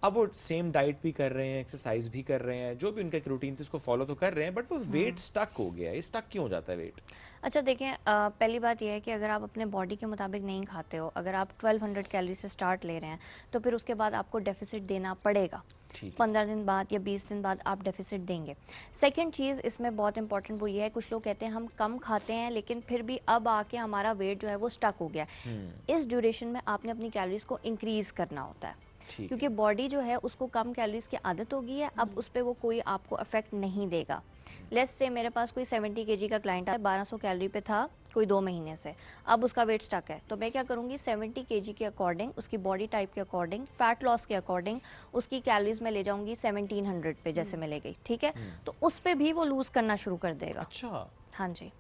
अब वो सेम डाइट भी कर रहे हैं, एक्सरसाइज भी कर रहे हैं, जो भी उनका एक रूटीन थी उसको फॉलो तो कर रहे हैं, बट वो वेट स्टक हो गया है। स्टक क्यों हो जाता है वेट? अच्छा देखें, पहली बात यह है कि अगर आप अपने बॉडी के मुताबिक नहीं खाते हो, अगर आप 1200 कैलोरी से स्टार्ट ले रहे हैं तो फिर उसके बाद आपको डेफिसिट देना पड़ेगा। 15 दिन बाद या 20 दिन बाद आप डेफिसिट देंगे। सेकंड चीज़ इसमें बहुत इंपॉर्टेंट वो ये है, कुछ लोग कहते हैं हम कम खाते हैं लेकिन फिर भी अब आके हमारा वेट जो है वो स्टक हो गया। इस ड्यूरेशन में आपने अपनी कैलोरीज को इंक्रीज करना होता है, क्योंकि बॉडी जो है उसको कम कैलोरीज की आदत होगी है, अब उस पर वो कोई आपको अफेक्ट नहीं देगा। लेट्स से मेरे पास कोई 70 kg का क्लाइंट है, 1200 कैलोरी पे था कोई 2 महीने से, अब उसका वेट स्टक है, तो मैं क्या करूँगी 70 kg के अकॉर्डिंग, उसकी बॉडी टाइप के अकॉर्डिंग, फैट लॉस के अकॉर्डिंग उसकी कैलोरीज में ले जाऊँगी 1700 पे, जैसे मैं ले गई, ठीक है, तो उस पर भी वो लूज़ करना शुरू कर देगा। अच्छा। हाँ जी,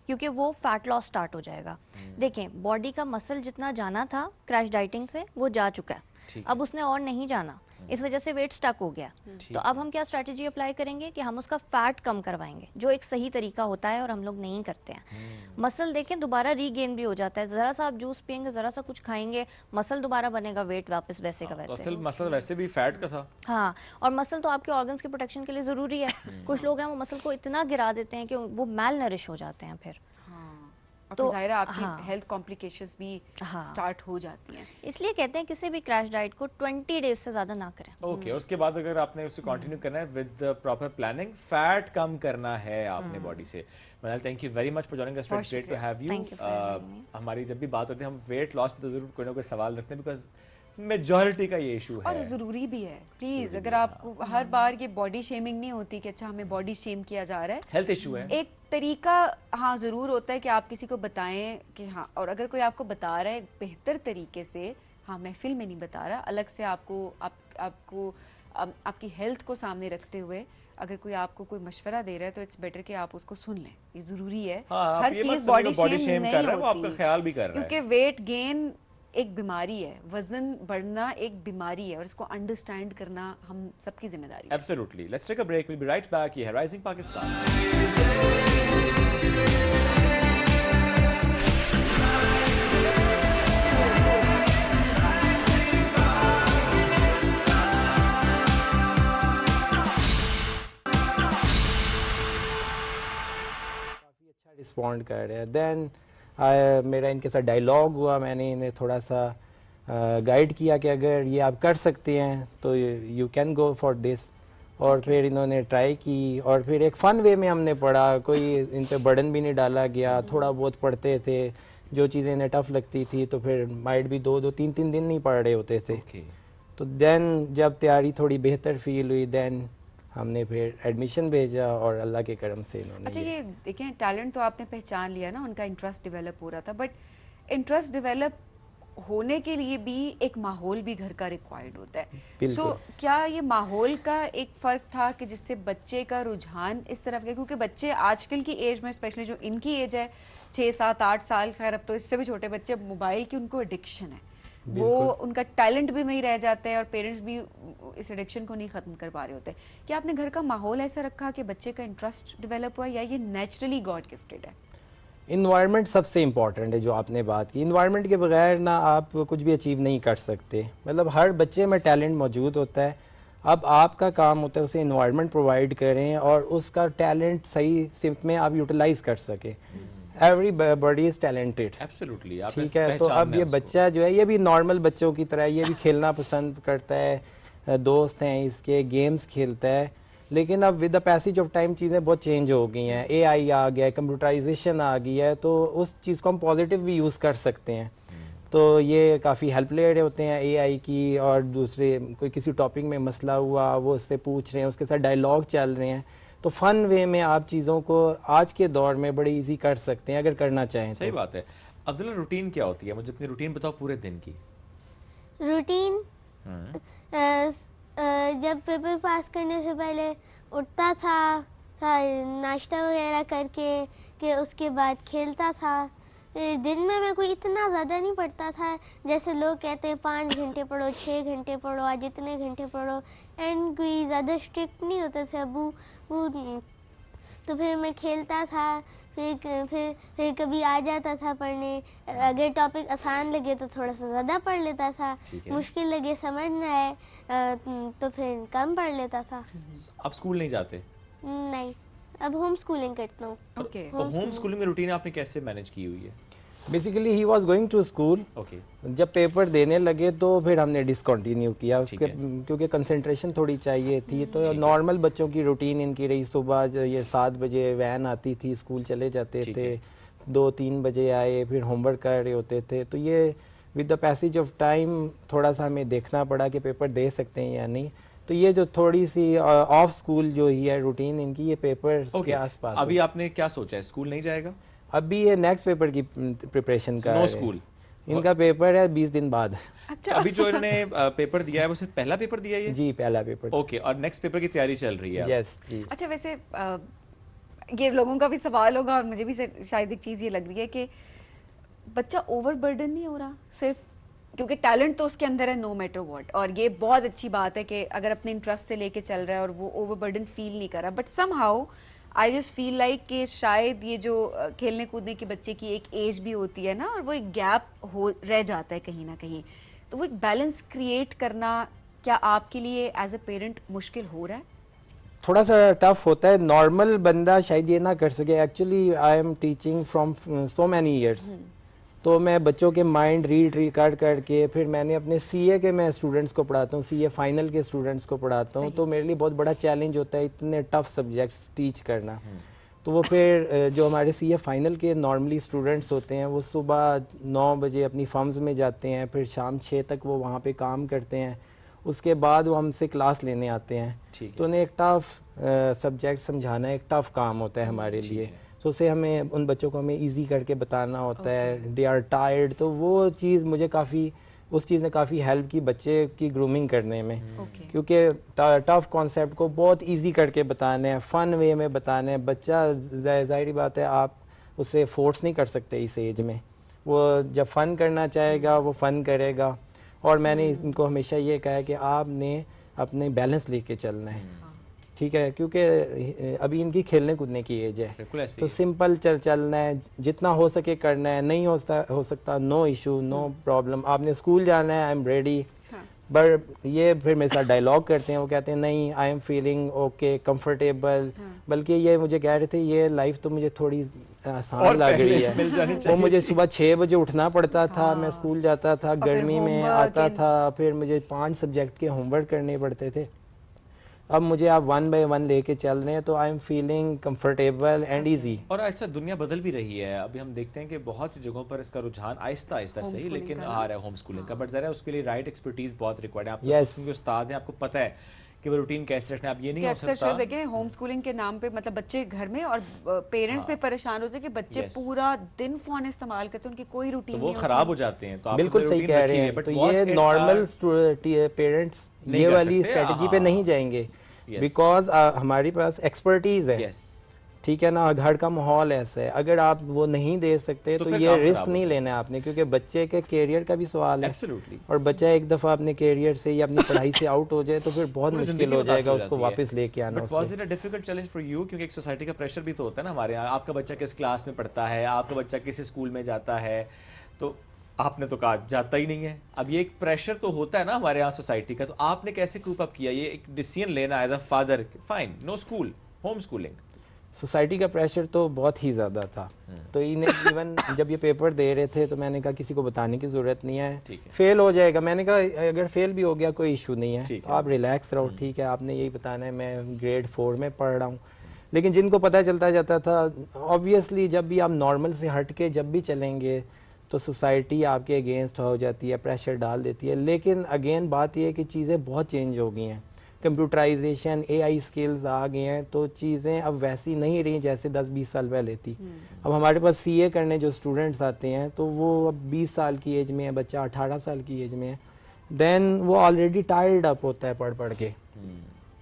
क्योंकि वो फैट लॉस स्टार्ट हो जाएगा। देखें, बॉडी का मसल जितना जाना था क्रैश डाइटिंग से वो जा चुका है, अब उसने और नहीं जाना। इस वजह से वेट स्टक हो गया। तो अब हम क्या स्ट्रैटेजी अप्लाई करेंगे कि हम उसका फैट कम करवाएंगे, जो एक सही तरीका होता है और हम लोग नहीं करते हैं। मसल देखें दोबारा रीगेन भी हो जाता है, ज़रा सा आप जूस पियेंगे, ज़रा सा कुछ खाएंगे, मसल दोबारा बनेगा, वेट वापस वैसे का तो वैसे। असल मसला वैसे भी फैट का था। हाँ, और मसल तो आपके ऑर्गन्स के प्रोटेक्शन के लिए ज़रूरी है। कुछ लोग हैं वो मसल को इतना गिरा देते हैं कि वो मैल नरिश हो जाते हैं फिर। और तो फिर ज़ाहिर है आपकी हाँ। हेल्थ कॉम्प्लिकेशंस भी हाँ। स्टार्ट हो जाती हैं। इसलिए कहते हैं किसी भी क्रैश डाइट को 20 डेज से ज़्यादा ना करें। ओके, उसके बाद अगर आपने उसे कंटिन्यू करना है विद प्रॉपर प्लानिंग, फैट कम करना है आपने बॉडी से। Manal, thank you very much for joining us, it's great to have you. Thank you for having me. हमारी जब भी बात होती है हम वेट लॉस पे तो जरूर कोई ना कोई सवाल रखते हैं, बिकॉज मेजॉरिटी का ये इशू और है। ज़रूरी भी है प्लीज़, अगर आपको हर बार ये बॉडी शेमिंग नहीं होती कि अच्छा हमें बॉडी शेम किया जा रहा है, हेल्थ इशू है। एक तरीका हाँ ज़रूर होता है कि आप किसी को बताएं कि हाँ, और अगर कोई आपको बता रहा है बेहतर तरीके से, हाँ महफिल में नहीं बता रहा, अलग से आपको आपकी हेल्थ को सामने रखते हुए अगर कोई आपको कोई मशवरा दे रहा है तो इट्स बेटर कि आप उसको सुन लें, ये ज़रूरी है। हाँ, आप हर ये मत चीज़ समझो बॉडी body शेम shame नहीं कर रहा है, वो होती, आपका ख्याल भी कर रहा है। क्योंकि वेट गेन एक बीमारी है, वजन बढ़ना एक बीमारी है और इसको अंडरस्टैंड करना हम सबकी जिम्मेदारी है। Absolutely. Let's take a break. We'll be right back. ये है Rising Pakistan. रिस्पॉन्ड कर रहे हैं। देन मेरा इनके साथ डायलॉग हुआ, मैंने इन्हें थोड़ा सा गाइड किया कि अगर ये आप कर सकते हैं तो you can go for this. और फिर इन्होंने ट्राई की और फिर एक फ़न वे में हमने पढ़ा, कोई इन पे बर्डन भी नहीं डाला गया, थोड़ा बहुत पढ़ते थे, जो चीज़ें इन्हें टफ लगती थी तो फिर माइट भी 2-3 दिन नहीं पढ़ रहे होते थे। Okay. तो देन जब तैयारी थोड़ी बेहतर फील हुई, देन हमने फिर एडमिशन भेजा और अल्लाह के करम से इन्होंने अच्छा, ये देखें टैलेंट तो आपने पहचान लिया ना, उनका इंटरेस्ट डेवलप हो रहा था, बट इंटरेस्ट डेवलप होने के लिए भी एक माहौल भी घर का रिक्वायर्ड होता है। बिल्कुल। सो क्या ये माहौल का एक फ़र्क था कि जिससे बच्चे का रुझान इस तरफ गया? क्योंकि बच्चे आजकल की एज में, स्पेशली जो इनकी एज है 6, 7, 8 साल, खैर अब तो इससे भी छोटे बच्चे, मोबाइल की उनको एडिक्शन है, वो उनका टैलेंट भी वहीं रह जाता है और पेरेंट्स भी इस एडिक्शन को नहीं ख़त्म कर पा रहे होते। क्या आपने घर का माहौल ऐसा रखा कि बच्चे का इंटरेस्ट डेवलप हुआ या ये नेचुरली गॉड गिफ्टेड है? इन्वायरमेंट सबसे इम्पॉर्टेंट है, जो आपने बात की। इन्वायरमेंट के बगैर ना आप कुछ भी अचीव नहीं कर सकते। मतलब हर बच्चे में टैलेंट मौजूद होता है, अब आपका काम होता है उसे इन्वायरमेंट प्रोवाइड करें और उसका टैलेंट सही सिर्फ में आप यूटिलाइज कर सकें। Everybody is talented. Absolutely. आप ठीक इस है, तो पहचानना अब है ये उसको। बच्चा जो है ये भी नॉर्मल बच्चों की तरह, ये भी खेलना पसंद करता है, दोस्त हैं इसके, गेम्स खेलता है। लेकिन अब with the passage of time चीज़ें बहुत चेंज हो गई हैं, एआई आ गया है, कंप्यूटराइजेशन आ गई है, तो उस चीज़ को हम पॉजिटिव भी यूज़ कर सकते हैं। तो ये काफ़ी हेल्प ले रहे होते हैं एआई की, और दूसरे कोई किसी टॉपिक में मसला हुआ वो उससे पूछ रहे हैं, उसके साथ डायलॉग चल रहे हैं, तो फ़न वे में आप चीज़ों को आज के दौर में बड़े इजी कर सकते हैं अगर करना चाहें। सही बात है। अब्दुल्ला, रूटीन क्या होती है? मुझे अपनी रूटीन बताओ पूरे दिन की। रूटीन जब पेपर पास करने से पहले उठता था नाश्ता वगैरह करके, कि उसके बाद खेलता था। फिर दिन में मैं कोई इतना ज़्यादा नहीं पढ़ता था, जैसे लोग कहते हैं 5 घंटे पढ़ो, 6 घंटे पढ़ो, आज इतने घंटे पढ़ो, एंड कोई ज़्यादा स्ट्रिक्ट नहीं होते थे अबू। तो फिर मैं खेलता था, फिर कभी आ जाता था पढ़ने। अगर टॉपिक आसान लगे तो थोड़ा सा ज़्यादा पढ़ लेता था, मुश्किल लगे समझ न आए तो फिर कम पढ़ लेता था। आप स्कूल नहीं जाते? नहीं, अब होम स्कूलिंग करता हूँ। ओके, होम स्कूलिंग में रूटीन आपने कैसे मैनेज की हुई है? Basically he was going to school. Okay. जब पेपर देने लगे तो फिर हमने डिसकंटिन्यू किया उसके, क्योंकि कंसंट्रेशन थोड़ी चाहिए थी। तो नॉर्मल बच्चों की रूटीन इनकी रही, सुबह ये 7 बजे वैन आती थी, स्कूल चले जाते थे, 2-3 बजे आए, फिर होमवर्क कर रहे होते थे। तो ये with the passage of time थोड़ा सा हमें देखना पड़ा कि पेपर दे सकते हैं या नहीं। तो ये जो थोड़ी सी ऑफ स्कूल जो ही है रूटीन इनकी, ये पेपर के आसपास। अभी आपने क्या सोचा है, स्कूल नहीं जाएगा? अभी ये नेक्स्ट पेपर की प्रिपरेशन कर रहे नो हैं। स्कूल। इनका पेपर है 20 दिन बाद। अच्छा, अभी जो इन्होंने पेपर दिया है वो सिर्फ पहला पेपर दिया है ये? जी, पहला पेपर। ओके, और नेक्स्ट पेपर की तैयारी चल रही है? यस जी। अच्छा, वैसे ये लोगों का भी सवाल होगा और मुझे भी शायद एक चीज़ ये लग रही है कि बच्चा ओवरबर्डन नहीं हो रहा सिर्फ क्योंकि टैलेंट तो उसके अंदर है नो मैटर व्हाट, और ये बहुत अच्छी बात है कि अगर अपने इंटरेस्ट से लेके चल रहा है और वो ओवरबर्डन फील नहीं कर रहा। But somehow I just feel like कि शायद ये जो खेलने कूदने के बच्चे की एक एज भी होती है ना, और वो एक गैप हो रह जाता है कहीं ना कहीं, तो वो एक बैलेंस क्रिएट करना क्या आपके लिए एज अ पेरेंट मुश्किल हो रहा है? थोड़ा सा टफ होता है, नॉर्मल बंदा शायद ये ना कर सके। Actually I am teaching from so many years, तो मैं बच्चों के माइंड रीड करके फिर मैंने अपने सीए के मैं स्टूडेंट्स को पढ़ाता हूँ, सीए फाइनल के स्टूडेंट्स को पढ़ाता हूँ, तो मेरे लिए बहुत बड़ा चैलेंज होता है इतने टफ सब्जेक्ट्स टीच करना। तो वो फिर जो हमारे सीए फाइनल के नॉर्मली स्टूडेंट्स होते हैं वो सुबह 9 बजे अपनी फर्म्स में जाते हैं, फिर शाम 6 तक वो वहाँ पे काम करते हैं, उसके बाद वो हमसे क्लास लेने आते हैं। तो उन्हें एक टफ सब्जेक्ट समझाना एक टफ काम होता है हमारे लिए, तो उसे हमें उन बच्चों को हमें इजी करके बताना होता है। दे आर टायर्ड, तो वो चीज़ मुझे काफ़ी, उस चीज़ ने काफ़ी हेल्प की बच्चे की ग्रूमिंग करने में, क्योंकि टफ कॉन्सेप्ट को बहुत इजी करके बताना है, फ़न वे में बताना है। बच्चा ज़ाहिर बात है आप उसे फोर्स नहीं कर सकते इस एज में, वो जब फ़न करना चाहेगा वो फ़न करेगा। और मैंने इनको हमेशा ये कहा है कि आपने अपने बैलेंस लेके चलना है, ठीक है, क्योंकि अभी इनकी खेलने कूदने की एज है, तो सिंपल चलना है, जितना हो सके करना है, नहीं हो सकता नो इशू नो प्रॉब्लम, आपने स्कूल जाना है आई एम रेडी। बट ये फिर मेरे साथ डायलॉग करते हैं, वो कहते हैं नहीं I am feeling okay comfortable, बल्कि ये मुझे कह रहे थे ये लाइफ तो मुझे थोड़ी आसान लग रही है। वो मुझे सुबह 6 बजे उठना पड़ता था, मैं स्कूल जाता था, गर्मी में आता था, फिर मुझे 5 सब्जेक्ट के होमवर्क करने पड़ते थे। अब मुझे आप 1 बाय 1 लेके चल रहे हैं, तो I am feeling comfortable and easy. और अच्छा दुनिया बदल भी रही है, अभी हम देखते हैं कि बहुत सी जगहों पर इसका रुझान आहिस्ता आहिस्ता सही लेकिन आ रहा है होम स्कूलिंग का, बट ज़रा उसके लिए राइट एक्सपर्टीज बहुत रिक्वायर्ड है। आप तो उस्ताद हैं, आपको पता है कि वो रूटीन कैसे रखना है। आप ये नहीं हो सकता अक्सर देखें होम स्कूलिंग के नाम पे मतलब बच्चे घर में और पेरेंट्स पे परेशान होते हैं कि बच्चे पूरा दिन फोन इस्तेमाल करते हैं, उनकी कोई रूटीन नहीं होती, वो खराब हो जाते हैं। तो आप बिल्कुल सही कह रहे हैं, तो ये नॉर्मल पेरेंट्स ये वाली स्ट्रेटजी पे नहीं जाएंगे, बिकॉज हमारे पास एक्सपर्टीज है, ठीक है ना, घर का माहौल ऐसा है, अगर आप वो नहीं दे सकते तो ये रिस्क नहीं लेना है आपने, क्योंकि बच्चे के कैरियर का भी सवाल है। और बच्चा एक दफ़ा अपने कैरियर से या अपनी पढ़ाई से आउट हो जाए तो फिर बहुत मुश्किल हो जाएगा उसको वापस लेके आना। But was it a difficult challenge for you, क्योंकि एक सोसाइटी का प्रेशर भी तो होता है ना हमारे यहाँ, आपका बच्चा किस क्लास में पढ़ता है, आपका बच्चा किस स्कूल में जाता है, तो आपने तो कहा जाता ही नहीं है। अब ये एक प्रेशर तो होता है ना हमारे यहाँ सोसाइटी का, तो आपने कैसे कूप अप किया ये एक डिसीजन लेना as a father, fine no school home schooling? Society का प्रेशर तो बहुत ही ज़्यादा था, तो इन्हें इवन जब ये पेपर दे रहे थे तो मैंने कहा किसी को बताने की ज़रूरत नहीं है, फेल हो जाएगा, मैंने कहा अगर फेल भी हो गया कोई इशू नहीं है, तो आप रिलैक्स रहो, ठीक है, आपने यही बताना है मैं ग्रेड 4 में पढ़ रहा हूँ। लेकिन जिनको पता चलता जाता था, ऑब्वियसली जब भी आप नॉर्मल से हट के जब भी चलेंगे तो सोसाइटी आपके अगेंस्ट हो जाती है, प्रेशर डाल देती है। लेकिन अगेन बात यह है कि चीज़ें बहुत चेंज हो गई हैं, कंप्यूटराइजेशन AI स्किल्स आ गए हैं, तो चीज़ें अब वैसी नहीं रही जैसे 10-20 साल पहले थी। अब हमारे पास CA करने जो स्टूडेंट्स आते हैं तो वो अब 20 साल की एज में है, बच्चा 18 साल की एज में है, देन वो ऑलरेडी टायर्ड अप होता है पढ़ के।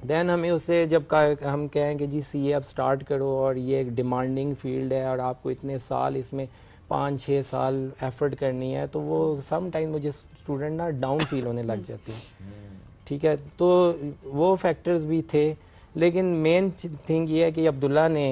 देन हमें उसे जब हम कहें कि जी CA अब स्टार्ट करो और ये एक डिमांडिंग फील्ड है और आपको इतने साल इसमें 5-6 साल एफर्ट करनी है, तो वो सम टाइम मुझे स्टूडेंट ना डाउन फील होने लग जाती है, ठीक है। तो वो फैक्टर्स भी थे, लेकिन मेन थिंग ये है कि अब्दुल्ला ने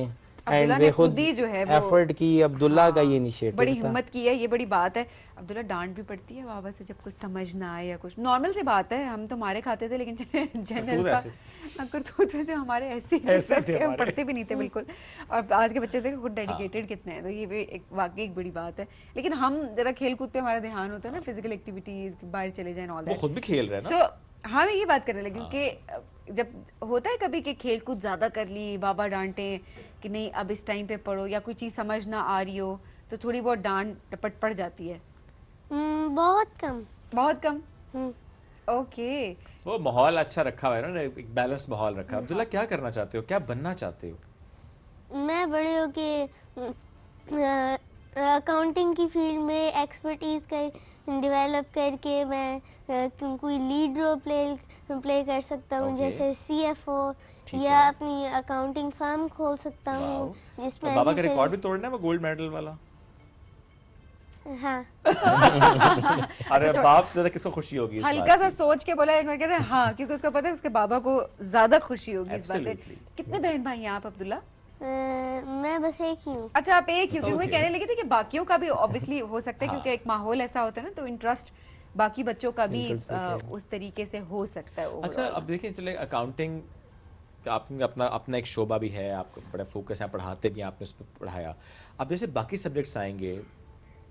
खुद ही जो है वो एफर्ट की, अब्दुल्ला का ये इनिशिएटिव बड़ी हिम्मत की है, ये बड़ी बात है। अब्दुल्ला डांट भी पड़ती है बाबा से जब कुछ समझ ना आए या कुछ, नॉर्मल सी बात है, हम तो मारे खाते थे, लेकिन जनरल का करतूत वैसे हमारे ऐसे थे, हम पढ़ते भी नहीं थे बिल्कुल। और आज के बच्चे देखो खुद डेडिकेटेड कितने हैं, तो ये भी एक वाकई एक बड़ी बात है। लेकिन हम जरा खेल कूद पे हमारा ध्यान होता है ना, फिजिकल एक्टिविटीज, बाहर चले जाए, ऑल दैट, खुद भी खेल रहे हैं ना। हाँ मैं ये बात करने लगी कि जब होता है कभी कि खेल कूद ज़्यादा कर ली, बाबा डांटे कि नहीं अब इस टाइम पे पढ़ो, या कोई चीज़ समझ ना आ रही हो तो थोड़ी बहुत डांट टपट पड़ जाती है? बहुत कम, बहुत कम। ओके, वो माहौल अच्छा रखा हुआ है ना, एक बैलेंस माहौल रखा है। अब्दुल्ला क्या करना चाहते हो, क्या बनना चाहते हो? मैं बड़े होके अकाउंटिंग की फील्ड में एक्सपर्टीज कर डेवलप करके मैं कोई लीड रोल प्ले कर सकता हूँ, जैसे CFO, या अपनी अकाउंटिंग फर्म खोल सकता हूँ जिसमें बाबा का रिकॉर्ड भी तोड़ना है वो गोल्ड मेडल वाला। हाँ अरे बाप से ज्यादा किसको खुशी होगी इस बात हल्का की? सा सोच के बोला, एक बार कहते हैं हाँ, क्योंकि उसको पता है उसके बाबा को ज्यादा खुशी होगी इस बात से। Absolutely. कितने बहन भाई हैं आप अब्दुल्ला? मैं बस एक ही हूँ। अच्छा, आप एक, क्योंकि मैं Okay. कहने लगी थी कि बाकियों का भी ऑब्वियसली हो सकता है, क्योंकि एक माहौल ऐसा होता है ना, तो इंटरेस्ट बाकी बच्चों का भी बिल्कुल सही कह रहे हैं। उस तरीके से हो सकता है अच्छा, overall। अब देखिए चले अकाउंटिंग आपने अपना अपना एक शोबा भी है, आपको बड़ा फोकस है, पढ़ाते भी हैं, आपने उस पर पढ़ाया। अब जैसे बाकी सब्जेक्ट्स आएंगे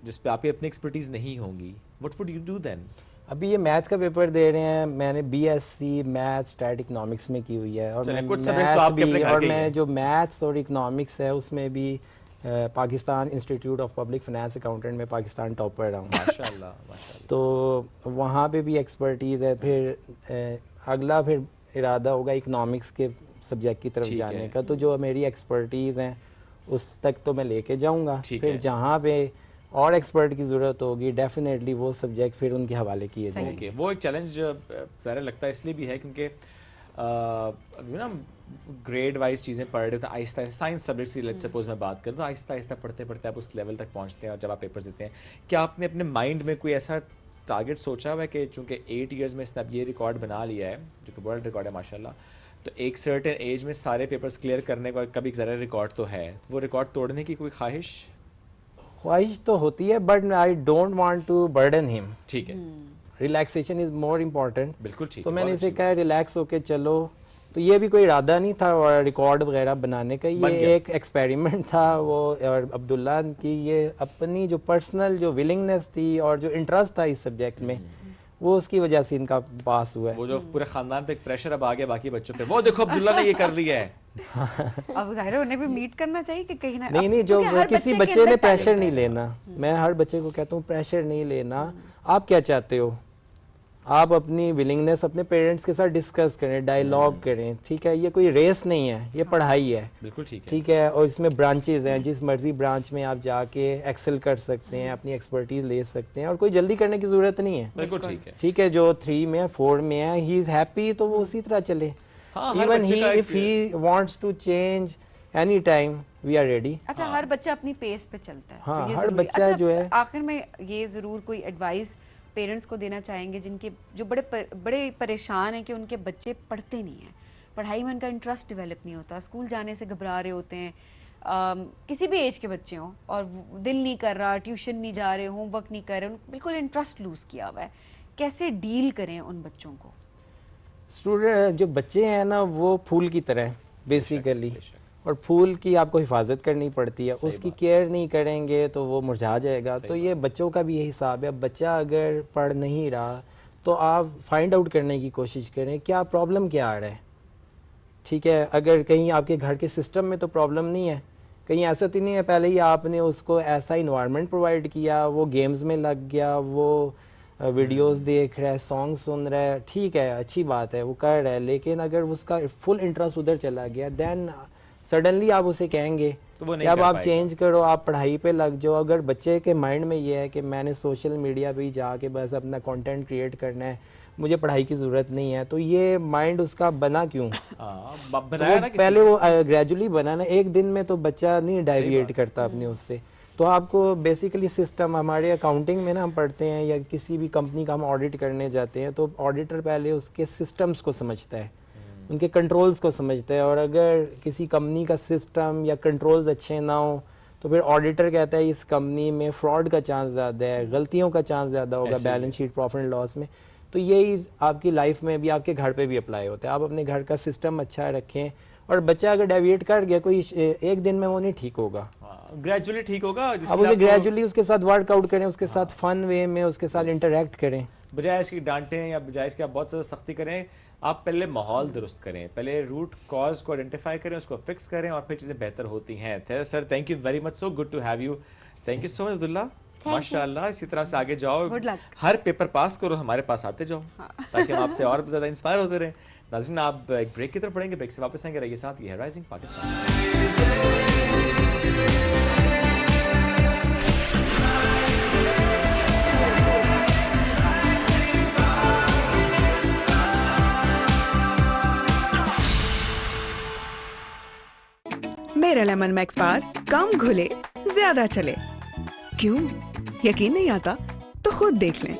जिस पे आपकी अपनी एक्सपर्टीज नहीं होंगी, what would you do then? अभी ये मैथ का पेपर दे रहे हैं, मैंने बीएससी मैथ स्टैट इकोनॉमिक्स में की हुई है, और चलिए, मैं कुछ subjects तो मैथ आपके अपने भी, घर और के ही मैं हैं। जो मैथ्स और इकोनॉमिक्स है उसमें भी Pakistan institute of public finance accountant में पाकिस्तान टॉपर रहा हूँ। माशाल्लाह माशाल्लाह। तो वहाँ पे भी एक्सपर्टीज़ है। फिर अगला फिर इरादा होगा इकोनॉमिक्स के सब्जेक्ट की तरफ ठीक जाने है। का, तो जो मेरी एक्सपर्टीज़ हैं उस तक तो मैं लेके जाऊँगा। ठीक फिर है। जहाँ पे और एक्सपर्ट की ज़रूरत होगी डेफिनेटली वो सब्जेक्ट फिर उनके हवाले किए सही। जाएंगे। ओके, वो एक चैलेंज ज़ाहिर लगता है इसलिए भी है क्योंकि अभी ना ग्रेड वाइज चीज़ें पढ़ रहे थे, आहिस्ता आहिस्ता साइंस सब्जेक्ट से लेट्स सपोज मैं बात करूँ, तो आहिस्ता आहिस्ता पढ़ते पढ़ते आप उस लेवल तक पहुँचते हैं और जब आप पेपर्स देते हैं, क्या आपने अपने माइंड में कोई ऐसा टारगेट सोचा हुआ है कि चूँकि 8 इयर्स में इसने अब ये रिकॉर्ड बना लिया है जो कि वर्ल्ड रिकॉर्ड है माशाल्लाह, तो एक सर्टेन एज में सारे पेपर्स क्लियर करने का कभी ज़रा रिकॉर्ड तो है, वो रिकॉर्ड तोड़ने की कोई ख्वाहिश? ख्वाहिश तो होती है, but I don't want to burden him. ठीक है, रिलैक्सेशन इज मोर इम्पॉर्टेंट। बिल्कुल ठीक तो है, मैंने बहुत इसे अच्छी कहा रिलैक्स होके चलो। तो ये भी कोई इरादा नहीं था और रिकॉर्ड वगैरह बनाने का, बन ये गया। एक एक्सपेरिमेंट था वो। और अब्दुल्ला की ये अपनी जो पर्सनल जो विलिंगनेस थी और जो इंटरेस्ट था इस सब्जेक्ट में, वो उसकी वजह से इनका पास हुआ है। वो जो पूरे खानदान पे एक प्रेशर अब आ गया बाकी बच्चों पे, वो देखो अब्दुल्ला ने ये कर लिया है। अब जाहिर है उन्हें भी मीट करना चाहिए कि कहीं ना नहीं नहीं, जो क्योंकि हर किसी के बच्चे अंदर ने talent प्रेशर नहीं है। लेना। मैं हर बच्चे को कहता हूँ प्रेशर नहीं लेना। आप क्या चाहते हो, आप अपनी विलिंगनेस अपने पेरेंट्स के साथ डिस्कस करें, डायलॉग करें, ठीक है। ये कोई रेस नहीं है, ये पढ़ाई है, बिल्कुल ठीक है। ठीक है। और इसमें ब्रांचेस हैं, जिस मर्जी ब्रांच में आप जाके एक्सेल कर सकते हैं, अपनी एक्सपर्टीज ले सकते हैं, और कोई जल्दी करने की ज़रूरत नहीं है, बिल्कुल ठीक है। ठीक है। जो 3 में 4 में है, ही इज़ हैप्पी, तो वो उसी तरह चले। हाँ, हर इवन बच्चे ही का एक- if he wants to change any time we are ready. अच्छा, हर बच्चा अपनी पेस पे चलता है, हाँ, तो ये हर ज़रूरी है। बच्चा अच्छा, जो है- आखिर में ये ज़रूर कोई एडवाइस पेरेंट्स को देना चाहेंगे जिनके जो बड़े परेशान हैं कि उनके बच्चे पढ़ते नहीं हैं, पढ़ाई में उनका इंटरेस्ट डेवलप नहीं होता, स्कूल जाने से घबरा रहे होते हैं, किसी भी एज के बच्चे हों, और दिल नहीं कर रहा, ट्यूशन नहीं जा रहे, होमवर्क नहीं कर रहे, बिल्कुल इंटरेस्ट लूज़ किया हुआ है, कैसे डील करें उन बच्चों को? स्टूडेंट जो बच्चे हैं ना, वो फूल की तरह बेसिकली, और फूल की आपको हिफाजत करनी पड़ती है। उसकी केयर नहीं करेंगे तो वो मुरझा जाएगा। तो ये बच्चों का भी यही हिसाब है। बच्चा अगर पढ़ नहीं रहा तो आप फाइंड आउट करने की कोशिश करें क्या प्रॉब्लम क्या आ रहा है, ठीक है। अगर कहीं आपके घर के सिस्टम में तो प्रॉब्लम नहीं है, कहीं ऐसा तो नहीं है पहले ही आपने उसको ऐसा इन्वायरमेंट प्रोवाइड किया, वो गेम्स में लग गया, वो वीडियोस देख रहा है, सॉन्ग सुन रहा है, ठीक है, अच्छी बात है, वो कर रहा है। लेकिन अगर उसका फुल इंटरेस्ट उधर चला गया, देन सडनली आप उसे कहेंगे तो वो कि नहीं अब कर आप पाएगा। चेंज करो, आप पढ़ाई पे लग जाओ। अगर बच्चे के माइंड में ये है कि मैंने सोशल मीडिया पे ही जाके बस अपना कंटेंट क्रिएट करना है, मुझे पढ़ाई की ज़रूरत नहीं है, तो ये माइंड उसका बना क्यों? हाँ, तो बनाया वो ना किसी पहले वो ग्रेजुअली बना ना, एक दिन में तो बच्चा नहीं डाइविएट करता अपने उससे। तो आपको बेसिकली सिस्टम, हमारे अकाउंटिंग में ना हम पढ़ते हैं या किसी भी कंपनी का हम ऑडिट करने जाते हैं, तो ऑडिटर पहले उसके सिस्टम्स को समझता है, उनके कंट्रोल्स को समझता है। और अगर किसी कंपनी का सिस्टम या कंट्रोल्स अच्छे ना हो तो फिर ऑडिटर कहता है इस कंपनी में फ्रॉड का चांस ज़्यादा है, गलतियों का चांस ज़्यादा होगा ऐसे ही balance sheet profit and loss में। तो यही आपकी लाइफ में भी, आपके घर पे भी अप्लाई होता है। आप अपने घर का सिस्टम अच्छा रखें, और बच्चा अगर डेविएट कर गया कोई एक दिन में, वो नहीं ठीक होगा। ग्रेजुअली ठीक होगा। अब जिसके उसे लिए आपको- ग्रेजुअली उसके साथ वर्कआउट करें, उसके साथ फन वे में उसके साथ इंटरेक्ट करें। बजाय इसकी डांटें या बजाय इसके आप बहुत ज़्यादा सख्ती करें, आप पहले माहौल दुरुस्त करें, पहले रूट कॉज को आइडेंटिफाई करें, उसको फिक्स करें, और फिर चीज़ें बेहतर होती हैं। Sir thank you very much, so good to have you. Thank you so much Abdullah, माशाल्लाह। इसी तरह से आगे जाओ, Good luck. हर पेपर पास करो, हमारे पास आते जाओ, ताकि हम आपसे और ज़्यादा इंस्पायर होते रहें। नाज़रीन, आप एक ब्रेक की तरफ पढ़ेंगे, ब्रेक से वापस आएंगे, रहिए साथ। ये है राइजिंग पाकिस्तान। मेरा लेमन मैक्स बार कम घुले ज्यादा चले। क्यों? यकीन नहीं आता तो खुद देख लें।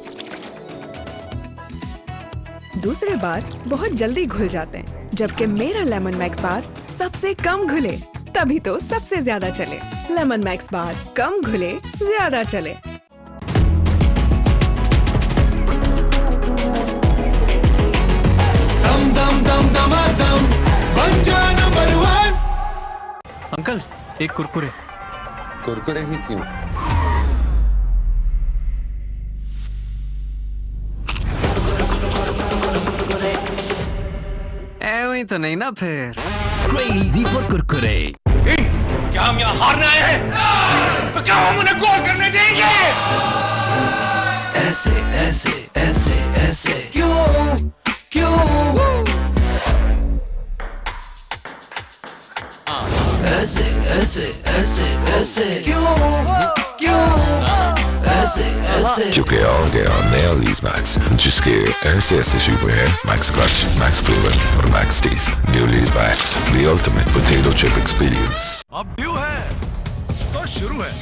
दूसरे बार बहुत जल्दी घुल जाते हैं, जबकि मेरा लेमन मैक्स बार सबसे कम घुले, तभी तो सबसे ज्यादा चले। लेमन मैक्स बार, कम घुले ज्यादा चले। दम दम दम दमादम बन जा नंबर 1। अंकल एक कुरकुरे। कुरकुरे ही क्यों? ऐਵੇਂ तो नहीं ना फिर। Crazy for Kurkure. क्या हम यहाँ हारने आए हैं? तो क्या हम उन्हें गोल करने देंगे? ऐसे ऐसे ऐसे ऐसे क्यों क्यों? ऐसे ऐसे ऐसे ऐसे क्यों क्यों? ऐसे ऐसे क्योंकि आ गया नया लीज मैक्स, जिसके ऐसे ऐसे शुरू है मैक्स क्रश, मैक्स फ्लेवर और max taste. New Lay's Max, the ultimate potato chip experience. अब ड्यू है तो शुरू है।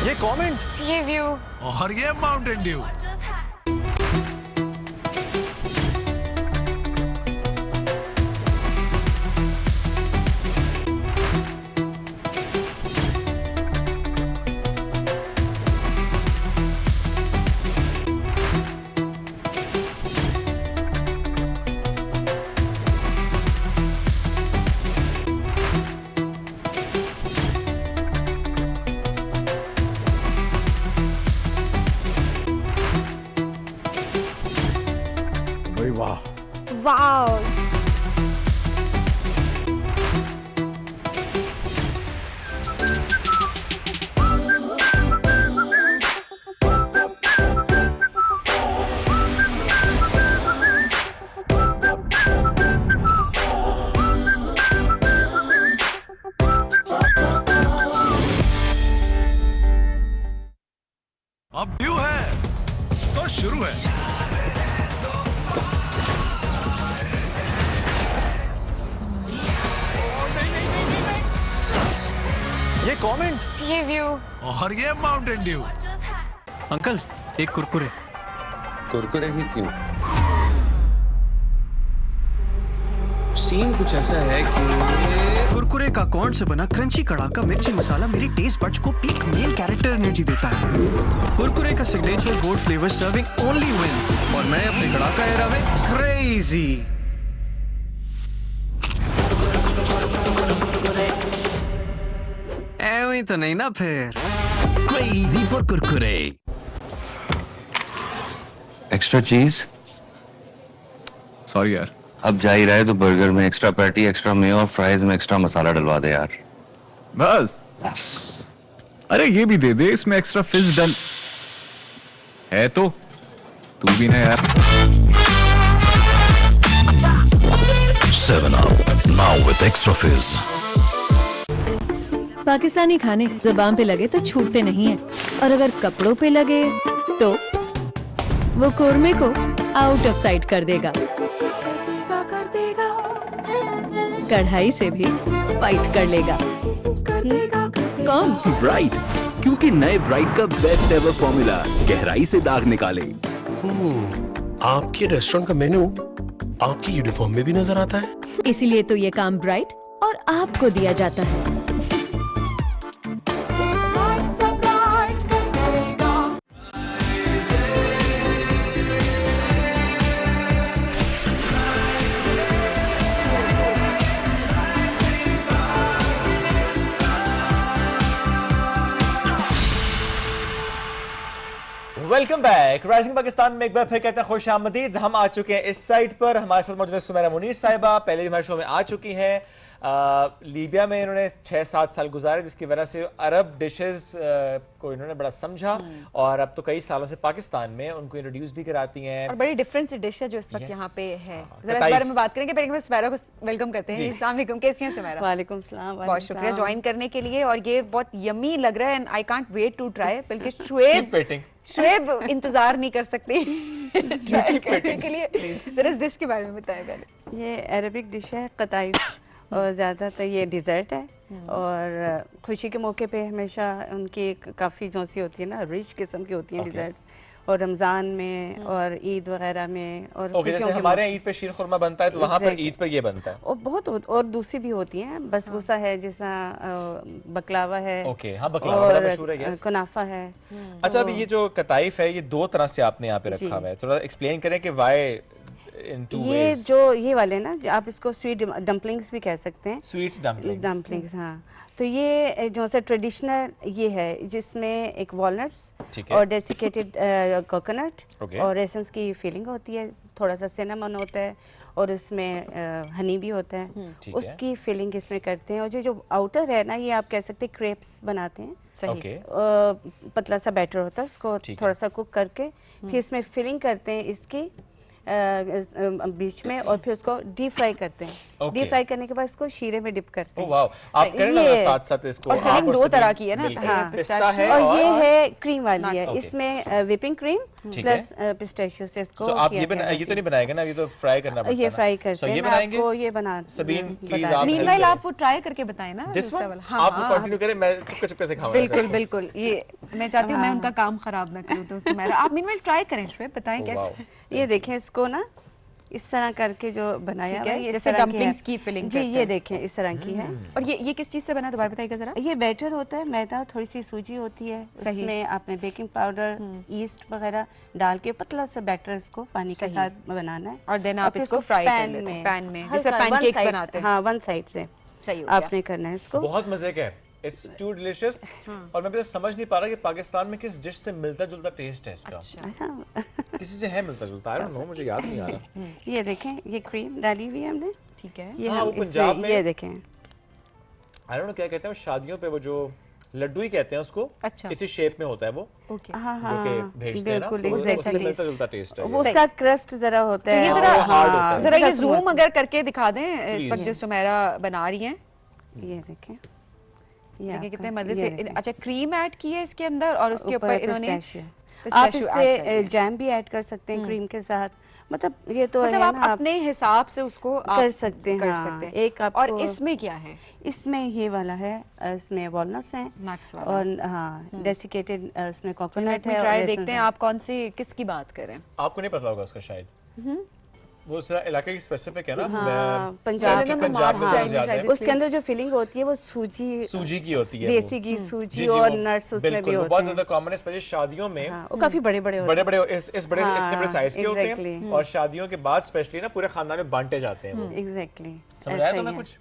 ये कमेंट, ये व्यू और ये माउंटेन ड्यू। वाओ, अब ड्यू है तो शुरू है। ये कमेंट, ये व्यू और ये माउंटेन ड्यू। अंकल एक कुरकुरे। कुरकुरे ही क्यों? सीन कुछ ऐसा है कि कुरकुरे का कॉर्न से बना क्रंची कड़ाका मिर्ची मसाला मेरी टेस्ट बड्स को पीक मेन कैरेक्टर एनर्जी देता है। कुरकुरे का signature gold flavour serving only wins, और मैं अपने कड़ाका एरा में क्रेजी। ऐਵੇਂ तो नहीं ना फिर। Crazy for Kurkure. एक्स्ट्रा चीज? सॉरी यार। अब जा ही रहा है तो बर्गर में एक्स्ट्रा पैटी, एक्स्ट्रा मेयो और फ्राइज में एक्स्ट्रा मसाला डलवा दे यार। बस अरे ये भी दे दे, इसमें एक्स्ट्रा फिश डल है तो तू भी ना यार। 7 Up now with extra fizz। Pakistani खाने ज़ुबान पे लगे तो छूटते नहीं हैं, और अगर कपड़ों पे लगे तो वो कोरमे को आउट ऑफ साइट कर देगा। कढ़ाई से भी फाइट कर लेगा। कौन? ब्राइट, क्योंकि नए ब्राइट का बेस्ट एवर फॉर्मूला गहराई से दाग निकाले। आपके रेस्टोरेंट का मेन्यू आपकी यूनिफॉर्म में भी नजर आता है, इसीलिए तो ये काम ब्राइट और आपको दिया जाता है। Welcome back. राइजिंग पाकिस्तान में एक बार फिर कहते हैं खुश आमदीद। हम आ चुके हैं इस साइड पर, हमारे साथ मौजूद है सुमेरा मुनीर साहिबा। पहले भी हमारे शो में आ चुकी हैं। लीबिया में इन्होंने 6-7 साल गुजारे, जिसकी वजह से अरब डिशेस को इन्होंने बड़ा समझा, और अब तो कई सालों से पाकिस्तान में उनको इंट्रोड्यूस भी कराती हैं। और बड़ी डिफरेंट सी डिश है जो इस वक्त यहाँ पे है। जरा इस बारे में बात करेंगे, पहले सुमेरा को वेलकम करते हैं। अस्सलाम वालेकुम, कैसी हैं सुमेरा? वालेकुम सलाम। बहुत शुक्रिया ज्वाइन करने के लिए, और ये बहुत यम्मी लग रहा है and I can't wait to try. बल्कि शुएब इंतजार नहीं कर सकते ट्राई करने के लिए। जरा इस डिश के बारे में बताएं पहले। ये अरबिक डिश है कताइफ और ज़्यादातर ये डिज़र्ट है और खुशी के मौके पे हमेशा उनकी काफ़ी जो सी होती है ना रिच किस्म की होती हैं डिज़र्ट्स और रमज़ान में और ईद वगैरह में और जैसे हमारे यहाँ ईद पे शीर खुरमा बनता है तो वहाँ पर ईद पे ये बनता है और बहुत और दूसरी भी होती हैं बसबूसा है जैसा बकलावा है हाँ बकलावा बड़ा मशहूर है कुनाफा है। अच्छा अभी ये जो कताइफ है ये 2 तरह से आपने यहाँ पे रखा हुआ है थोड़ा एक्सप्लेन करें कि वाई इन 2 ये ways? जो ये वाले ना आप इसको स्वीट डम्पलिंग्स भी कह सकते हैं स्वीट डम्पलिंग्स हाँ तो ये जो सा ट्रेडिशनल ये है जिसमें एक वॉलनट्स और डेसिकेटेड कोकोनट और रेसन्स की फीलिंग होती है थोड़ा सा सिनेमन होता है और उसमें हनी भी होता है उसकी फीलिंग इसमें करते हैं और जो आउटर है ना ये आप कह सकते हैं क्रेप्स बनाते हैं सही पतला सा बैटर होता है उसको थोड़ा सा कुक करके फिर इसमें फिलिंग करते हैं इसकी बीच में और फिर उसको डीप फ्राई करते हैं डीप फ्राई करने के बाद इसको शीरे में डिप करते हैं आप करें ना साथ साथ इसको और फिलिंग 2 तरह की है ना पिस्ता है और ये है क्रीम वाली है इसमें व्हिपिंग क्रीम प्लस पिस्ताशियो से इसको आप ये तो नहीं बनाएंगे ना ये तो फ्राई करना पड़ता है ये फ्राई करते हैं ये बनाएंगे आपको ये बना सबीन प्लीज आप मीनवाइल आप वो ट्राई करके बताएं ना दूसरा वाला आप कंटिन्यू करें मैं चुपके से खाऊंगा बिल्कुल बिल्कुल ये मैं चाहती हूँ मैं उनका काम खराब ना करूँ तो सुमेरा आप मीनवाइल ट्राई करें श्वेत बताएं कैसे ये देखें इसको ना इस तरह करके जो बनाया है ये जैसे डम्पलिंग्स की फिलिंग जी ये देखें इस तरह की है और ये किस चीज से बना दोबारा बताइएगा जरा ये बैटर होता है मैदा थोड़ी सी सूजी होती है उसमें आपने बेकिंग पाउडर ईस्ट वगैरह डाल के पतला सा बैटर इसको पानी के साथ बनाना है और देन आप इसको फ्राई कर लेते हैं पैन में जैसे पैनकेक्स बनाते हैं हाँ 1 साइड से सही आपने करना है इसको बहुत मजे का है इट्स टू डिलीशियस और मैं समझ नहीं पा रहा कि पाकिस्तान में किस डिश से मिलता जुलता टेस्ट है इसका किसी से है मिलता जुलता आई डोंट नो मुझे याद नहीं आ रहा ये देखें ये क्रीम डाली हुई है हमने ठीक है ये वो पंजाब में ये देखें आई डोंट नो क्या कहते हैं शादियों पे वो जो लड्डू ही कहते हैं उसको इसी शेप में होता है वो जो कि भेजते हैं ना उससे मिलता जुलता टेस्ट है वो उसका क्रस्ट जरा होता है जरा ये जूम अगर करके दिखा दें इस वक्त जो सुमेरा बना रही हैं ये देखें देखिए कितने मजे से अच्छा क्रीम ऐड की है इसके अंदर और उसके ऊपर इन्होंने आप इस पे जैम भी ऐड कर सकते हैं क्रीम के साथ मतलब ये तो मतलब आप अपने हिसाब से उसको कर सकते हैं एक और इसमें क्या है इसमें ये वाला है इसमें वॉलनट्स हैं नट्स वाला और हाँ डेसिकेटेड इसमें कोकोनट है ट्राई देखते हैं आप कौन सी किसकी बात करें आपको नहीं पता होगा उसका शायद वो इलाके की स्पेसिफिक है ना पंजाब में ज्यादा है उसके अंदर जो फिलिंग होती है वो सूजी की होती है देसी घी सूजी और नट्स उसमें भी होते हैं बहुत ज्यादा कॉमन है स्पेशली शादियों में वो काफी बड़े बड़े इस बड़े इतने बड़े साइज के होते हैं और शादियों के बाद स्पेशली ना पूरे खानदान में बांटे जाते हैं एग्जैक्टली समझ आया तुम्हें कुछ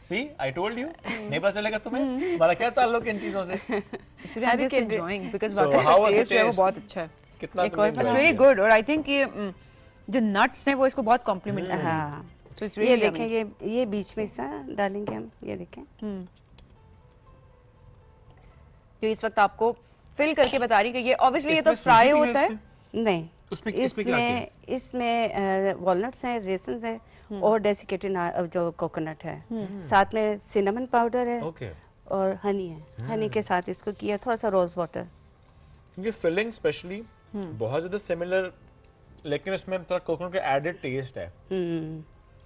सी आई टोल्ड यू नहीं पता चलेगा तुम्हें तुम्हारा क्या ताल्लुक इन चीजों से actually I am just enjoying because वाकई टेस्ट है वो बहुत अच्छा है कितना इट्स रियली गुड और आई थिंक ये जो नट्स हैं वो इसको बहुत कॉम्प्लीमेंट कर रहे हैं तो ये देखें ये बीच में सा डालेंगे हम ये देखें जो इस वक्त आपको फिल करके बता रही कि ये ऑब्वियसली ये तो फ्राई होता है नहीं इसमें वॉलनट्स हैं रेसन्स हैं और डेसिकेटेड जो कोकोनट है साथ में सिनेमन पाउडर है और हनी है हनी के साथ इसको किया थोड़ा सा रोज वाटर ये फिलिंग स्पेशली बहुत ज्यादा सिमिलर लेकिन इसमें थोड़ा कोकोनट का एडेड टेस्ट है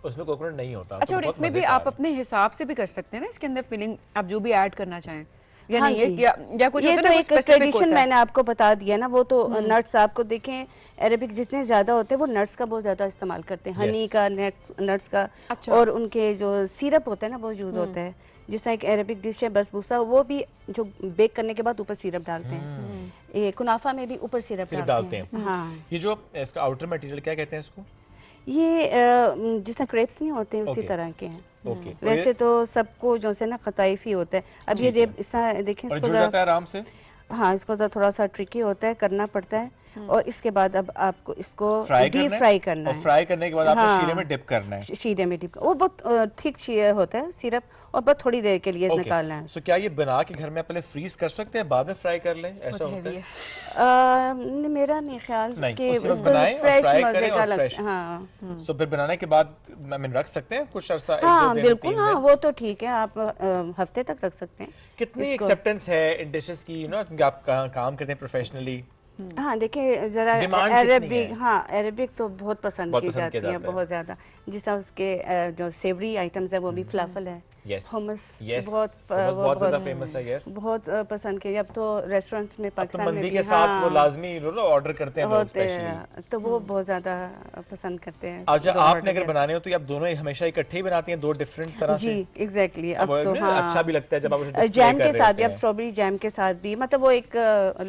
उसमें कोकोनट नहीं होता अच्छा और इसमें भी आप अपने हिसाब से भी कर सकते हैं ना इसके अंदर फिलिंग आप जो भी ऐड करना चाहें या हाँ नहीं या कुछ ये तो एक ट्रेडिशन मैंने आपको बता दिया ना वो तो नट्स आपको देखें अरेबिक जितने ज्यादा होते हैं वो नट्स का बहुत ज्यादा इस्तेमाल करते हैं हनी का नट्स का और उनके जो सिरप होता है ना वो यूज होता है जैसा एक अरेबिक डिश है बसबूसा वो भी जो बेक करने के बाद ऊपर सिरप डालते हैं ये कुनाफा में भी ऊपर सिरप डालते हैं हाँ ये जो इसका आउटर मटेरियल क्या कहते हैं इसको ये जिसमें क्रेप्स नहीं होते हैं उसी तरह के हैं वैसे तो सबको जो से ना कताइफ ही होता है अब ये देखें इसको आराम से हाँ इसको थोड़ा सा ट्रिकी होता है करना पड़ता है और इसके बाद अब आपको इसको डीप फ्राई करना है फ्राई करने के बाद आपको शीरे में डिप करना है शीरे में डिप वो बहुत थिक होता है सिरप और बहुत थोड़ी देर के लिए निकालना है सो क्या ये बना के घर में पहले फ्रीज कर सकते हैं बाद में फ्राई कर लें ऐसा होता है मेरा नहीं ख्याल कि इसको फ्रेश मजे का लगता है हां सो फिर बनाने के बाद मैं रख सकते हैं कुछ अरसा हाँ बिल्कुल हाँ वो तो ठीक है आप हफ्ते तक रख सकते हैं कितनी एक्सेप्टेंस है इन डिशेस की यू नो आप काम करते हैं प्रोफेशनली हाँ देखिए जरा अरेबिक तो बहुत पसंद की जाती है बहुत ज्यादा जिस उसके जो सेवरी आइटम्स है वो भी फलाफल है, Yes. hummus Yes. बहुत Hummus बहुत ज़्यादा famous है, yes. बहुत पसंद किया। अब तो रेस्टोरेंट्स में पाकिस्तान में मंदी भी के साथ वो लाजमी ऑर्डर करते हैं लोग स्पेशली, तो वो बहुत ज्यादा पसंद करते हैं। अच्छा, आपने अगर बनाने हो तो आप दोनों हमेशा इकट्ठे ही बनाती हैं, दो डिफरेंट तरह से? जी एग्जैक्टली। अब तो अच्छा भी लगता है जब आप उसे डिस्प्ले जैम कर के रहे साथ होते भी, अब हैं। स्ट्रॉबेरी जैम के साथ भी, मतलब वो एक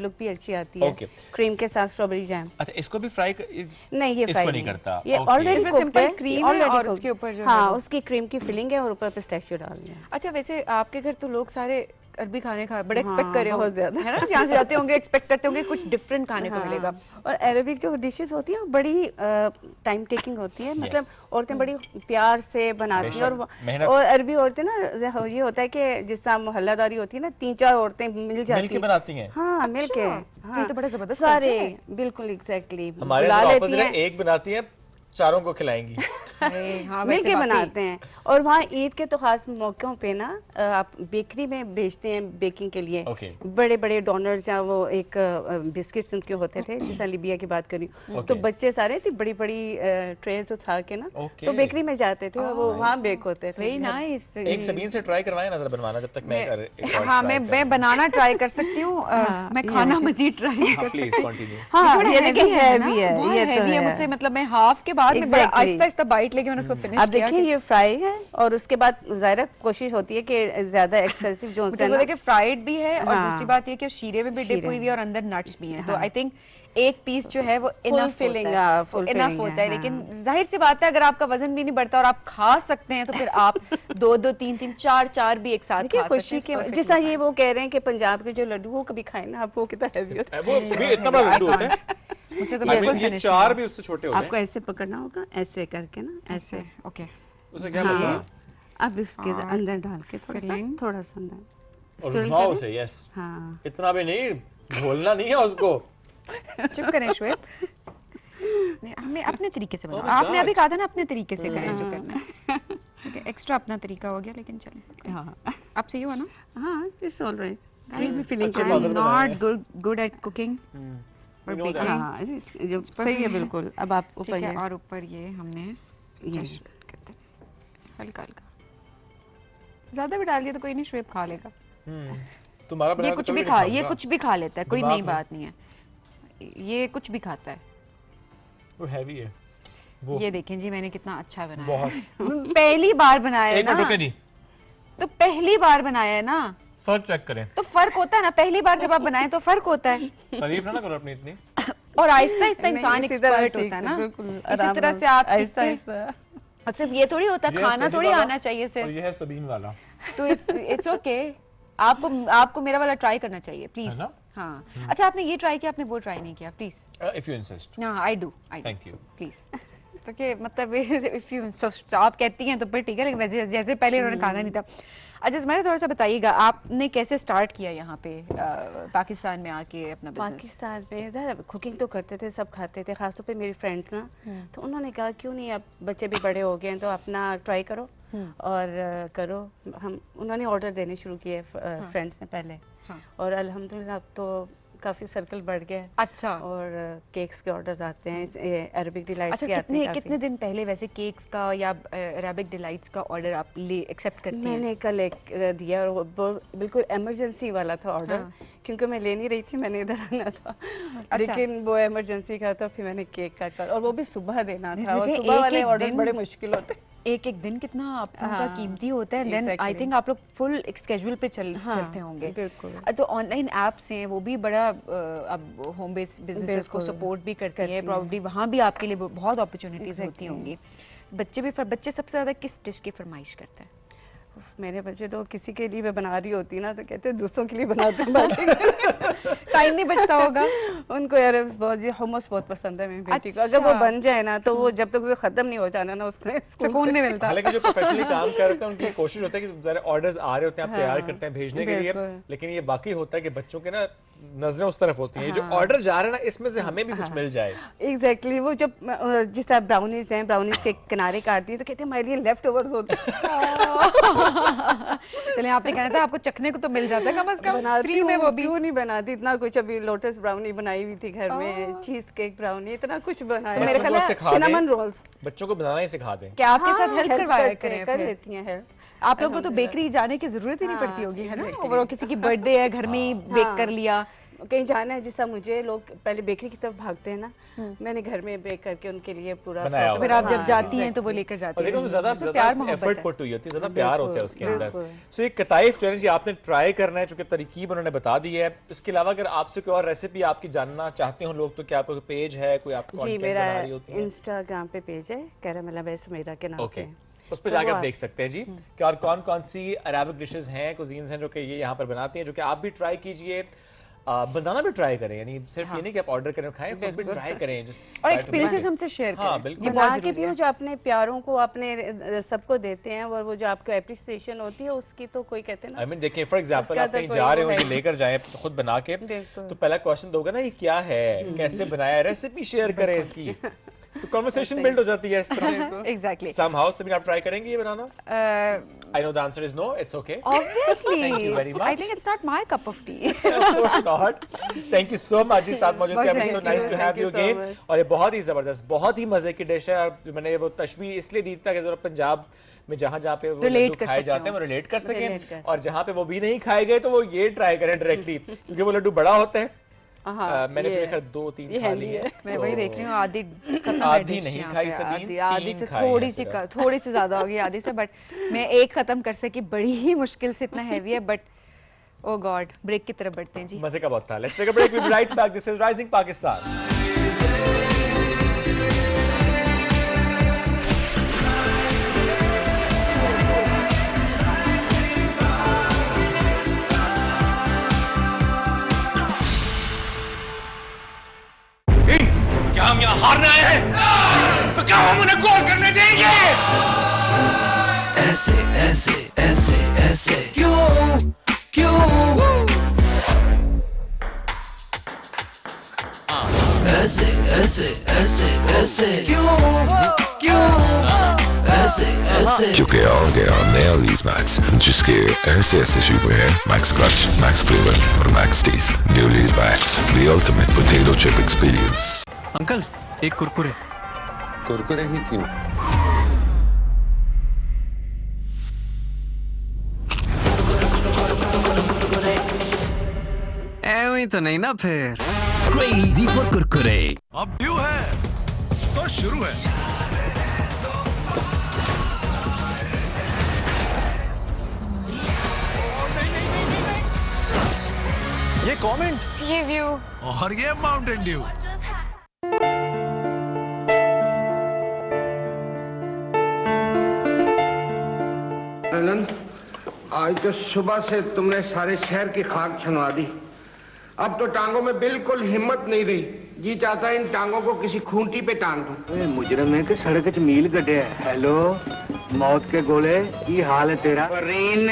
लुक भी अच्छी आती है। Okay. क्रीम के साथ स्ट्रॉबेरी जैम। अच्छा, इसको भी फ्राई नहीं, ये इसको फ्राई नहीं करता, ये Okay. ऑलरेडी इसमें सिंपल क्रीम है और उसके ऊपर जो है हाँ वो- उसकी क्रीम की फिलिंग है और ऊपर पिस्ताशियो डाल दिया। अच्छा, वैसे आपके घर तो लोग सारे अरबी खाने बड़े एक्सपेक्ट हाँ, कर रहे हो, बहुत ज्यादा। है ना? जहाँ से जाते होंगे एक्सपेक्ट करते होंगे कुछ डिफरेंट खाने को हाँ, मिलेगा। और अरेबिक जो डिशेस होती हैं बड़ी टाइम टेकिंग होती है, मतलब औरतें बड़ी प्यार से बनाती हैं। और अरबी औरतें ना ये होता है कि जिस तरह मोहल्लादारी होती है ना, 3-4 औरतें मिल जाती मिलके बनाती हैं। हाँ, मिलके। तो ये तो बड़ा जबरदस्त सारे culture है। बिल्कुल एग्जैक्टली हमारे बुला लेती ऑपोजिट है, हैं, एक बनाती है, चारों को खिलाएंगी। हाँ, मिल वैसे के वाकई। बनाते हैं। और वहाँ ईद के तो खास मौक़ों पे ना आप बेकरी में भेजते हैं बेकिंग के लिए। Okay. बड़े बड़े डोनर्स या वो एक बिस्किट्स उनके होते थे, जैसा लिबिया की बात करी तो बच्चे सारे थे बड़ी बड़ी ट्रेस उठा के ना, Okay. तो बेकरी में जाते थे और वो वहाँ बेक होते थे। Very nice. एक सबीन से ट्राई करवाएं ना जरा बनवाना, जब तक मैं एक और हाँ, try मैं बनाना ट्राई कर सकती हूँ, मैं खाना मजीद ट्राई नहीं कर प्लीज कंटिन्यू। हाँ, ये देखिए ना, हैवी है, बहुत ये तो हैवी है है मुझसे, मतलब मैं हाफ के बाद में बड़ा Exactly. आहिस्ता आहिस्ता बाइट लेके मैंने उसको फिनिश अब किया। देखिए ये फ्राई है और उसके बाद ज़ाहिर कोशिश होती है कि ज्यादा एक्सेसिव जो होता है ना, देखिए फ्राइड भी है और हाँ। दूसरी बात ये कि शीरे में भी डिप हुई हुई है और अंदर नट्स भी हैं, तो आई थिंक एक पीस जो है वो इनफ filling, होता है, full इनफ filling होता है। है, लेकिन जाहिर सी बात है अगर आपका वजन भी नहीं बढ़ता और आप खा सकते हैं तो फिर आप 2-2, 3-3, 4-4 भी एक साथ देखिए खा सकते खुशी हैं। के जैसा ये वो कह रहे हैं कि पंजाब के जो लड्डू वो कभी खाए ना आप, वो कितना हैवी होता है। वो भी इतना बड़ा लड्डू होता है, मुझसे तो I mean, बिल्कुल ये finish 4 नहीं भी उससे छोटे होते हैं। आपको ऐसे पकड़ना होगा, ऐसे करके ना, ऐसे। हुआ। ओके, उसे क्या लगता है? अब इसके अंदर डाल के थोड़ा सा अंदर और घुमाओ उसे, यस। हाँ, इतना भी नहीं, घोलना नहीं है उसको। चुप करें शुएब, हमें अपने तरीके से बनाओ। my आपने God. अभी कहा था ना अपने तरीके से करें जो करना है। ठीक है, एक्स्ट्रा अपना तरीका हो गया, लेकिन चलें। हाँ, आप सही हुआ ना? हाँ, it's alright. Guys, I'm not good at cooking or baking. हाँ, जो सही है बिल्कुल। अब आप ऊपर ठीक है, ये और ऊपर ये हमने जस्ट करते हैं हल्का हल्का, ज्यादा भी डाल दिया तो कोई नहीं, शुएब खा लेगा। तुम्हारा ये बनाया कुछ तो भी कभी खा, नहीं ये खाऊंगा। कुछ भी खा लेता है, कोई दिमाग नई में। बात नहीं है, ये कुछ भी खाता है। वो हैवी है वो। ये देखें जी मैंने कितना अच्छा बनाया बहुत। है। पहली बार बनाया है एक मिनट ना, रुके जी, तो पहली बार बनाया है ना, फर्क चेक करें। तो फर्क होता है ना, पहली बार जब आप बनाए तो फर्क होता है। तारीफ ना करो अपनी इतनी। और आहिस्ता आहिस्ता नहीं, इंसान इसी तरह एक्सपर्ट होता है ना, बिल्कुल, इसी आराम तरह आराम, से आप आहिस्ता सीखते हैं। आहिस्ता। और सिर्फ ये थोड़ी होता है, ये है खाना सभी थोड़ी वाला आना चाहिए और सिर्फ, ये है सबीन वाला। तो इट्स ओके। आपको मेरा वाला ट्राई करना चाहिए प्लीज। है ना? हाँ, अच्छा आपने ये ट्राई किया, आपने वो ट्राई नहीं किया, प्लीज। If you insist. हाँ, I do Thank you. Please. तो कि मतलब इफ यू आप कहती हैं तो फिर ठीक है, लेकिन वैसे जैसे पहले उन्होंने खाना नहीं था। अच्छा मैंने थोड़ा सा बताइएगा, आपने कैसे स्टार्ट किया यहाँ पे पाकिस्तान में आके अपना बिजनेस? पाकिस्तान में ज़रा कुकिंग तो करते थे, सब खाते थे, खासतौर पे मेरी फ्रेंड्स ना, तो उन्होंने कहा क्यों नहीं, अब बच्चे भी बड़े हो गए हैं तो अपना ट्राई करो और करो। उन्होंने ऑर्डर देने शुरू किए फ्रेंड्स ने पहले, और अल्हम्दुलिल्लाह अब तो काफ़ी सर्कल बढ़ गया है। अच्छा, और केक्स के ऑर्डर्स आते हैं, अरबिक डिलाइट्स अच्छा के आते हैं कितने दिन पहले वैसे केक्स का या अरबिक डिलाइट्स का ऑर्डर आप एक्सेप्ट करती हैं? मैंने कल एक दिया और वो बिल्कुल इमरजेंसी वाला था ऑर्डर, क्योंकि मैं ले नहीं रही थी, मैंने इधर आना था। लेकिन वो इमरजेंसी का था, फिर मैंने केक का और वो भी सुबह देना था, और सुबह वाले ऑर्डर बड़े मुश्किल होते हैं। एक दिन कितना आपका कीमती होता है, देन आई थिंक आप लोग फुल स्केड्यूल पे चलते होंगे। बिल्कुल। तो ऑनलाइन एप्स हैं वो भी बड़ा अब होम बेस्ड बिजनेसेस को सपोर्ट भी करती है, प्रॉब्ली वहाँ भी आपके लिए बहुत अपॉर्चुनिटीज होती होंगी। बच्चे सबसे ज़्यादा किस डिश की फरमाइश करते हैं? मेरे बच्चे तो किसी के लिए मैं बना रही होती ना तो कहते हैं दूसरों के लिए बनाते हैं। टाइम नहीं बचता होगा उनको। यार बहुत hummus बहुत पसंद है मेरी बेटी को, अगर वो बन जाए ना तो वो जब तक उसे खत्म नहीं हो जाना ना उसने सुकून नहीं मिलता। हालांकि जो प्रोफेशनली काम कर रहे हैं उनकी कोशिश होता है कि जरा ऑर्डर्स आ रहे होते हैं, आप तैयार करते हैं भेजने के लिए, लेकिन ये बाकी होता है कि बच्चों के ना नजरें उस तरफ होती हैं, जो ऑर्डर जा रहे हैं ना इसमें से हमें भी कुछ मिल जाए। एग्जैक्टली, वो जब जिस तरह ब्राउनीज हैं, ब्राउनीज के किनारे काट दिए तो कहते हैं हमारे लिए लेफ्ट ओवर्स होते हैं। चले आपने कहना था आपको चखने को तो मिल जाता है कम से कम फ्री में, वो भी क्यों नहीं बनाती इतना कुछ। अभी लोटस ब्राउनी बनाई हुई थी घर में, चीज केक ब्राउनी, इतना कुछ बनाया। तो मेरे ख्याल में सिनेमन रोल्स बच्चों को बनाना ही सिखा दें। क्या आपके साथ हेल्प करवाया करें? कर लेती हैं हेल्प। आप लोगों को तो बेकरी जाने की जरूरत ही नहीं पड़ती होगी, है ना? और किसी की बर्थडे है घर में ही बेक कर लिया, कहीं जाना है जैसा मुझे, लोग पहले बेकरी की तरफ भागते हैं ना, मैंने घर में बेक करके उनके लिए पूरा बनाया। फिर आप जब जाती हैं तो वो लेकर जाती हैं। देखो ज्यादा एफर्ट पुट हुई होती है, ज्यादा प्यार होता है उसके अंदर। सो ये कताइफ चैलेंज आपने ट्राई करना है, चूंकि तरकीब उन्होंने बता दी है। उसके अलावा अगर आपसे कोई और रेसिपी आपकी जानना चाहते हो लोग, तो क्या आपका पेज है, कोई आपको कंटेंट बना रही होती है? इंस्टाग्राम पे पेज है कैरामेला बाय सुमेरा के नाम से, उस पर जाकर आप देख सकते हैं जी कि और कौन कौन सी अरेबिक डिशेस हैं, कुजीन्स हैं जो कि ये यहाँ पर बनाती हैं, जो कि आप भी ट्राई कीजिए, बनाना भी ट्राई करें। यानी सिर्फ ये नहीं कि आप ऑर्डर करें खाएं, खुद भी ट्राई करें और एक्सपीरियंसेस हमसे शेयर करें। हाँ, बिल्कुल। ये बना के भी जो अपने प्यारों को अपने सबको देते हैं, और वो जो आपको एप्रिसिएशन होती है उसकी तो कोई कहते हैं ना। आई मीन देखिए फॉर एग्जांपल आप कहीं जा रहे हो, लेकर जाएं खुद बना के, तो पहला क्वेश्चन दोगे ना ये क्या है, कैसे बनाया, रेसिपी शेयर करें इसकी, तो कन्वर्सेशन बिल्ड हो जाती है इस तरह। एग्जैक्टली। समहाउ सभी आप ट्राई करेंगे ये बनाना? I know the answer is no. It's okay. Obviously. Thank you very much. I think it's not my cup of tea. Of course not. Thank you so much जी, साथ मौजूद थे। So nice to have you again. और ये बहुत ही जबरदस्त, बहुत ही मजे की डिश है। जो मैंने वो तशबीह इसलिए दी था कि जरा पंजाब में जहाँ पे वो लड्डू खाए जाते हैं वो रिलेट कर सकें, और जहाँ पे वो भी नहीं खाए गए तो वो ये ट्राई करें डायरेक्टली, क्योंकि वो लड्डू बड़ा होता है। मैंने फिर 2-3 खा ली है। मैं वही देख रही हूँ, आधी नहीं खाई सभी, आधी से थोड़ी सी ज्यादा होगी आधी से, बट मैं एक खत्म कर सकी, बड़ी ही मुश्किल से, इतना हैवी है। बट ओ गॉड, ब्रेक की तरफ बढ़ते हैं जी। मजे का बहुत था। Let's take a break, we will be right back. This is rising Pakistan. क्या हम यहाँ हारने आए हैं? तो क्या हम उन्हें गोल करने देंगे? ऐसे ऐसे ऐसे ऐसे क्यों क्यों ऐसे ऐसे ऐसे ऐसे क्यों क्यों ऐसे ऐसे, क्योंकि आ गया नया लीज मैक्स, जिसके ऐसे ऐसे शुरू है मैक्स क्लच, मैक्स फ्लेवर और max taste. New Lay's Max, the ultimate potato chip experience. Uncle एक कुरकुरे। कुरकुरे ही क्यों? ऐਵੇਂ तो नहीं ना फिर। Crazy for Kurkure. अब ड्यू है तो शुरू है। ये कमेंट, ये व्यू और ये माउंटेन ड्यू। आज तो सुबह से तुमने सारे शहर की खाक छनवा दी। अब तो टांगों में बिल्कुल हिम्मत नहीं रही। जी चाहता है इन टांगों को किसी खूंटी पे टांग दूं। मुजरम है कि सड़क च मील गड्ढे है। हेलो मौत के गोले, की हाल है तेरा? फरीन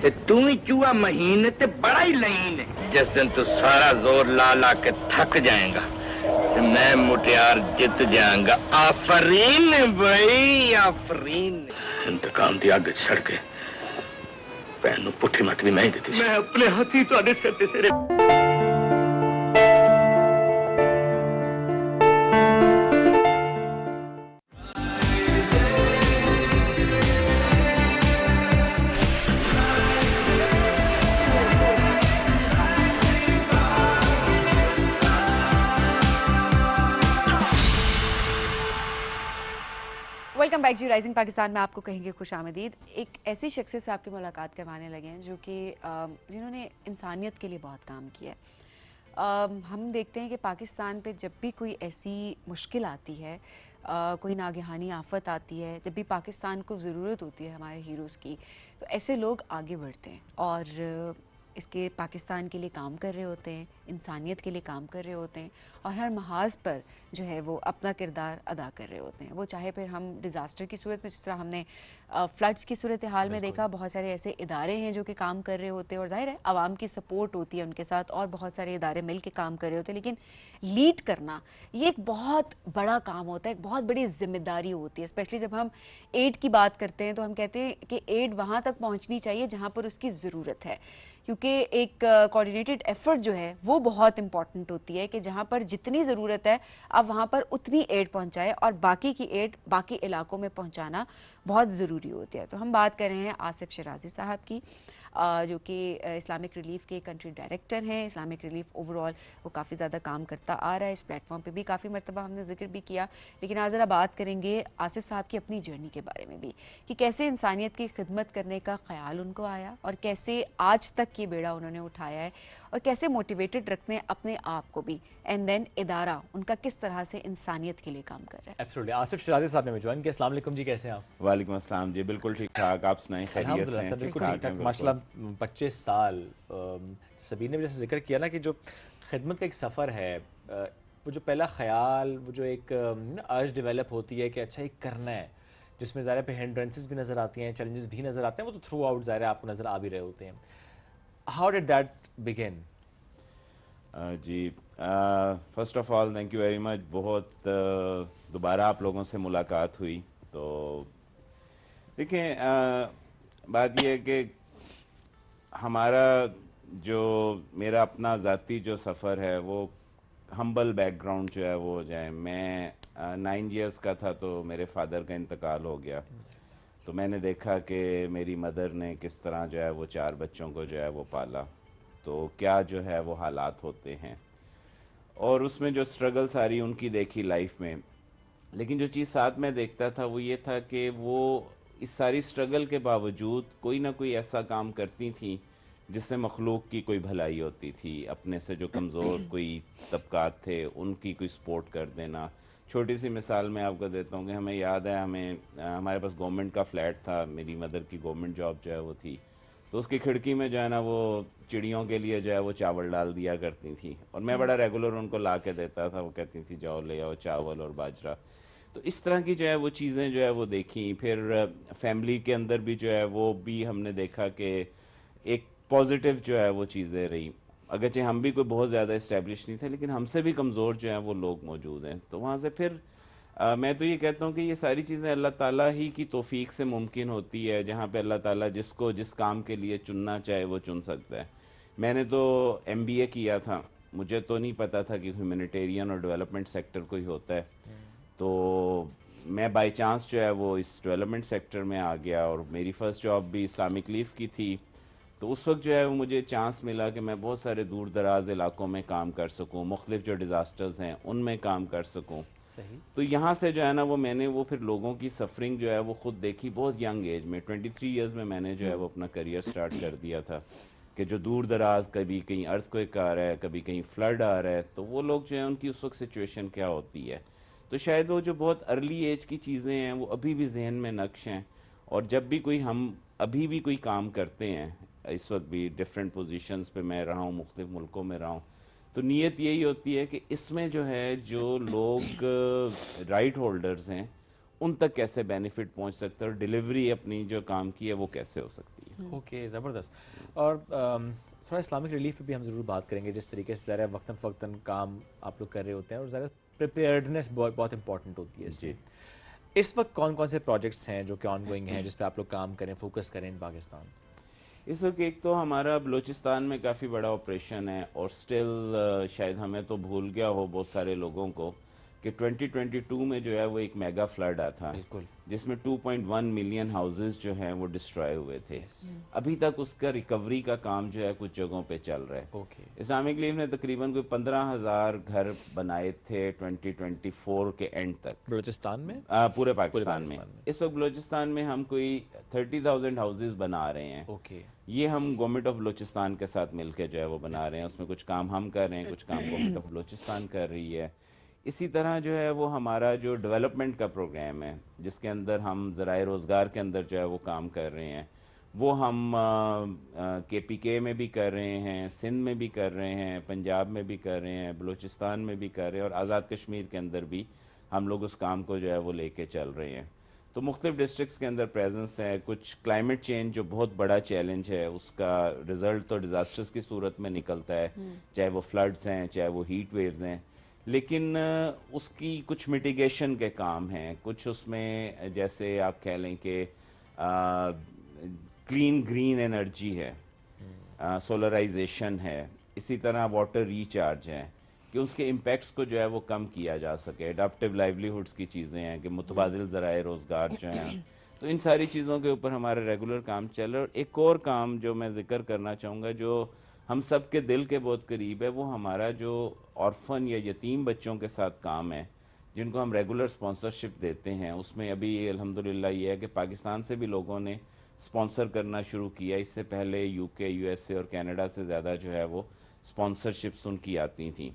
ते तू ही चूहा महीन ते बड़ा ही लहीन है। जिस दिन तू सारा जोर ला ला के थक जाएगा तो मैं मुटियार जीत जाऊंगा। आफरीन भाई आफरीन। इंतकाम दी अग सड़ के भैन नूं पुट्ठी मत भी मैं ही दी। मैं अपने हाथी तुहाडे सिर ते सिरे। वेलकम बैक जी राइजिंग पाकिस्तान में आपको कहेंगे खुश आमदीद। एक ऐसी शख्सियत से आपकी मुलाकात करवाने लगे हैं जो कि जिन्होंने इंसानियत के लिए बहुत काम किया है। हम देखते हैं कि पाकिस्तान पे जब भी कोई ऐसी मुश्किल आती है, कोई नागहानी आफत आती है, जब भी पाकिस्तान को ज़रूरत होती है हमारे हीरोज़ की, तो ऐसे लोग आगे बढ़ते हैं और इसके पाकिस्तान के लिए काम कर रहे होते हैं, इंसानियत के लिए काम कर रहे होते हैं और हर महाज पर जो है वो अपना किरदार अदा कर रहे होते हैं। वो चाहे फिर हम डिज़ास्टर की सूरत में, जिस तरह हमने फ्लड्स की सूरत हाल में देखा, बहुत सारे ऐसे इदारे हैं जो कि काम कर रहे होते हैं और जाहिर है आवाम की सपोर्ट होती है उनके साथ और बहुत सारे इदारे मिल के काम कर रहे होते हैं। लेकिन लीड करना ये एक बहुत बड़ा काम होता है, एक बहुत बड़ी जिम्मेदारी होती है। स्पेशली जब हम एड की बात करते हैं तो हम कहते हैं कि एड वहाँ तक पहुँचनी चाहिए जहाँ पर उसकी ज़रूरत है, क्योंकि एक कोऑर्डिनेटेड एफर्ट जो है वो बहुत इंपॉर्टेंट होती है कि जहाँ पर जितनी ज़रूरत है आप वहाँ पर उतनी एड पहुँचाए और बाकी की एड बाकी इलाकों में पहुँचाना बहुत ज़रूरी होती है। तो हम बात कर रहे हैं आसिफ शराजी साहब की, जो कि इस्लामिक रिलीफ के कंट्री डायरेक्टर हैं। इस्लामिक रिलीफ ओवरऑल वो काफ़ी ज़्यादा काम करता आ रहा है, इस प्लेटफॉर्म पे भी काफ़ी मरतबा हमने जिक्र भी किया। लेकिन आज ज़रा बात करेंगे आसिफ साहब की अपनी जर्नी के बारे में भी, कि कैसे इंसानियत की खिदमत करने का ख्याल उनको आया और कैसे आज तक ये बेड़ा उन्होंने उठाया है और कैसे मोटिवेटेड रखते हैं अपने आप को भी, एंड देन इदारा उनका किस तरह से इंसानियत के लिए काम कर रहा है। एब्सोल्युटली। आसिफ शराजी साहब ने ज्वाइन किया। अस्सलाम वालेकुम जी, कैसे हैं आप? वालेकुम अस्सलाम जी, बिल्कुल ठीक ठाक, आप सुनाएं? खैरियत से हैं? बिल्कुल ठीक ठाक माशाल्लाह। 25 साल सबीर ने भी जैसे जिक्र किया ना कि जो खिदमत का एक सफ़र है, वो जो पहला ख्याल, वो जो एक अर्ज डेवलप होती है कि अच्छा ये करना है, जिसमें ज़ाहिर पे हिंड्रेंसेस भी नज़र आती हैं, चैलेंजेस भी नज़र आते हैं, वो तो थ्रू आउट ज़ाहिर आपको नज़र आ भी रहे होते हैं। How did that begin? जी, first of all thank you very much. बहुत दोबारा आप लोगों से मुलाकात हुई। तो देखें, बात यह है कि हमारा जो मेरा अपना ज़ाती जो सफ़र है वो हम्बल बैकग्राउंड जो है वो जाए। मैं 9 इयर्स का था तो मेरे फादर का इंतकाल हो गया। तो मैंने देखा कि मेरी मदर ने किस तरह जो है वो 4 बच्चों को जो है वो पाला, तो क्या जो है वो हालात होते हैं और उसमें जो स्ट्रगल सारी उनकी देखी लाइफ में। लेकिन जो चीज़ साथ में देखता था वो ये था कि वो इस सारी स्ट्रगल के बावजूद कोई ना कोई ऐसा काम करती थी जिससे मखलूक की कोई भलाई होती थी। अपने से जो कमज़ोर कोई तबकात थे उनकी कोई सपोर्ट कर देना। छोटी सी मिसाल मैं आपको देता हूँ कि हमें याद है, हमारे पास गवर्नमेंट का फ्लैट था, मेरी मदर की गवर्नमेंट जॉब जो है वो थी, तो उसकी खिड़की में जो है ना वो चिड़ियों के लिए जो है वो चावल डाल दिया करती थी और मैं बड़ा रेगुलर उनको ला के देता था। वो कहती थी जाओ ले आओ चावल और बाजरा। तो इस तरह की जो है वो चीज़ें जो है वो देखी। फिर फैमिली के अंदर भी जो है वो भी हमने देखा कि एक पॉजिटिव जो है वो चीज़ें रही। अगरचे हम भी कोई बहुत ज़्यादा इस्टेब्लिश नहीं थे, लेकिन हमसे भी कमज़ोर जो हैं वो लोग मौजूद हैं। तो वहाँ से फिर मैं तो ये कहता हूँ कि ये सारी चीज़ें अल्लाह ताला ही की तौफीक से मुमकिन होती है, जहाँ पे अल्लाह ताला जिसको जिस काम के लिए चुनना चाहे वो चुन सकता है। मैंने तो MBA किया था, मुझे तो नहीं पता था कि ह्यूमैनिटेरियन और डेवलपमेंट सेक्टर कोई होता है। तो मैं बाई चांस जो है वो इस डेवलपमेंट सेक्टर में आ गया और मेरी फ़र्स्ट जॉब भी इस्लामिक रिलीफ की थी। तो उस वक्त जो है वो मुझे चांस मिला कि मैं बहुत सारे दूर दराज इलाकों में काम कर सकूं, मुख्तलिफ जो डिज़ास्टर्स हैं उनमें काम कर सकूं। सही। तो यहाँ से जो है ना वो मैंने वो फिर लोगों की सफरिंग जो है वो ख़ुद देखी बहुत यंग एज में। 23 ईयर्स में मैंने जो है वो अपना करियर स्टार्ट कर दिया था कि जो दूर दराज, कभी कहीं अर्थक्वेक आ रहा है, कभी कहीं फ्लड आ रहा है, तो वो लोग जो है उनकी उस वक्त सिचुएशन क्या होती है। तो शायद वो जो बहुत अर्ली एज की चीज़ें हैं वो अभी भी जहन में नक्श हैं। और जब भी कोई हम अभी भी कोई काम करते हैं, इस वक्त भी डिफरेंट पोजीशंस पे मैं रहा हूँ, मुख्तलिफ मुल्कों में रहा हूँ, तो नीयत यही होती है कि इसमें जो है जो लोग राइट होल्डर्स हैं उन तक कैसे बेनिफिट पहुँच सकता है और डिलीवरी अपनी जो काम की है वो कैसे हो सकती है। ओके, ज़बरदस्त। और थोड़ा इस्लामिक रिलीफ पे भी हम ज़रूर बात करेंगे, जिस तरीके से ज़रा वक्तन फ़वक्तन काम आप लोग कर रहे होते हैं और ज़रा प्रिपेयर्डनेस बहुत इंपॉर्टेंट होती है जी। इस वक्त कौन कौन से प्रोजेक्ट्स हैं जो कि ऑनगोइंग हैं, जिस पे आप लोग काम करें, फोकस करें इन पाकिस्तान? इस वक्त एक तो हमारा बलूचिस्तान में काफ़ी बड़ा ऑपरेशन है और स्टिल शायद हमें तो भूल गया हो बहुत सारे लोगों को कि 2022 में जो है वो एक मेगा फ्लड आया था, जिसमें 2.1 मिलियन हाउसेस जो हैं वो डिस्ट्रॉय हुए थे। अभी तक उसका रिकवरी का काम जो है कुछ जगहों पे चल रहा है। इस्लामिक रिलीफ ने तकरीबन कोई 15,000 घर बनाए थे 2024 के एंड तक बलूचिस्तान में, पूरे पाकिस्तान में। इस वक्त बलूचिस्तान में हम कोई 30,000 हाउसेस बना रहे हैं। ये हम गवर्नमेंट ऑफ बलूचिस्तान के साथ मिलकर जो है वो बना रहे हैं। उसमें कुछ काम हम कर रहे हैं, कुछ काम गवर्नमेंट ऑफ बलूचिस्तान कर रही है। इसी तरह जो है वो हमारा जो डेवलपमेंट का प्रोग्राम है, जिसके अंदर हम ज़राए रोज़गार के अंदर जो है वो काम कर रहे हैं, वो हम KPK में भी कर रहे हैं, सिंध में भी कर रहे हैं, पंजाब में भी कर रहे हैं, बलूचिस्तान में भी कर रहे हैं, और आज़ाद कश्मीर के अंदर भी हम लोग उस काम को जो है वो लेके चल रहे हैं। तो मुख्तलिफ डिस्ट्रिक्ट्स के अंदर प्रेजेंस है। कुछ क्लाइमेट चेंज जो बहुत बड़ा चैलेंज है, उसका रिज़ल्ट तो डिज़ास्टर्स की सूरत में निकलता है, चाहे वो फ्लड्स हैं, चाहे वो हीट वेव्स हैं, लेकिन उसकी कुछ मिटिगेशन के काम हैं। कुछ उसमें जैसे आप कह लें कि क्लीन ग्रीन एनर्जी है, सोलराइजेशन है, इसी तरह वाटर रिचार्ज है, कि उसके इम्पैक्ट्स को जो है वो कम किया जा सके। अडैप्टिव लाइवलीहुड्स की चीज़ें हैं कि मुतबादिल ज़राए रोज़गार जो हैं, तो इन सारी चीज़ों के ऊपर हमारा रेगुलर काम चल रहा है। और एक और काम जो मैं ज़िक्र करना चाहूँगा, जो हम सब के दिल के बहुत करीब है, वो हमारा जो ऑर्फन या यतीम बच्चों के साथ काम है, जिनको हम रेगुलर स्पॉन्सरशिप देते हैं। उसमें अभी अल्हम्दुलिल्लाह ये है कि पाकिस्तान से भी लोगों ने स्पॉन्सर करना शुरू किया। इससे पहले UK, USA और कनाडा से ज़्यादा जो है वो स्पॉन्सरशिप्स उनकी आती थी।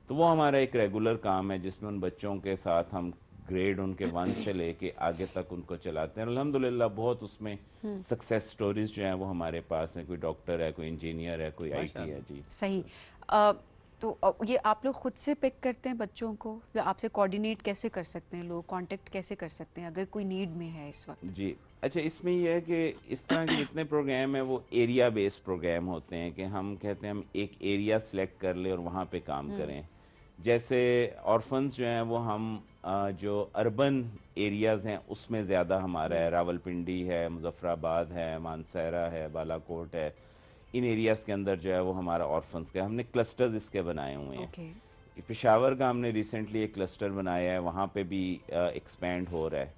तो वो हमारा एक रेगुलर काम है, जिसमें उन बच्चों के साथ हम ग्रेड उनके 1 से लेके आगे तक उनको चलाते हैं। अल्हम्दुलिल्लाह बहुत उसमें सक्सेस स्टोरीज जो हैं वो हमारे पास हैं। कोई डॉक्टर है, कोई इंजीनियर है, कोई IT है। जी सही। तो ये आप लोग खुद से पिक करते हैं बच्चों को, या आपसे कोऑर्डिनेट कैसे कर सकते हैं लोग, कांटेक्ट कैसे कर सकते हैं अगर कोई नीड में है इस वक्त? जी अच्छा, इसमें ये है कि इस तरह के जितने प्रोग्राम हैं वो एरिया बेस्ड प्रोग्राम होते हैं, कि हम कहते हैं हम एक एरिया सेलेक्ट कर ले और वहाँ पे काम करें। जैसे ऑर्फन्स जो हैं वो हम जो अर्बन एरियाज़ हैं उसमें ज़्यादा हमारा है, रावलपिंडी है, मुजफ्फराबाद है, मानसहरा है, बालाकोट है, इन एरियाज़ के अंदर जो है वो हमारा ऑर्फन्स का हमने क्लस्टर्स इसके बनाए हुए हैं। पेशावर का हमने रिसेंटली एक क्लस्टर बनाया है, वहाँ पे भी एक्सपेंड हो रहा है।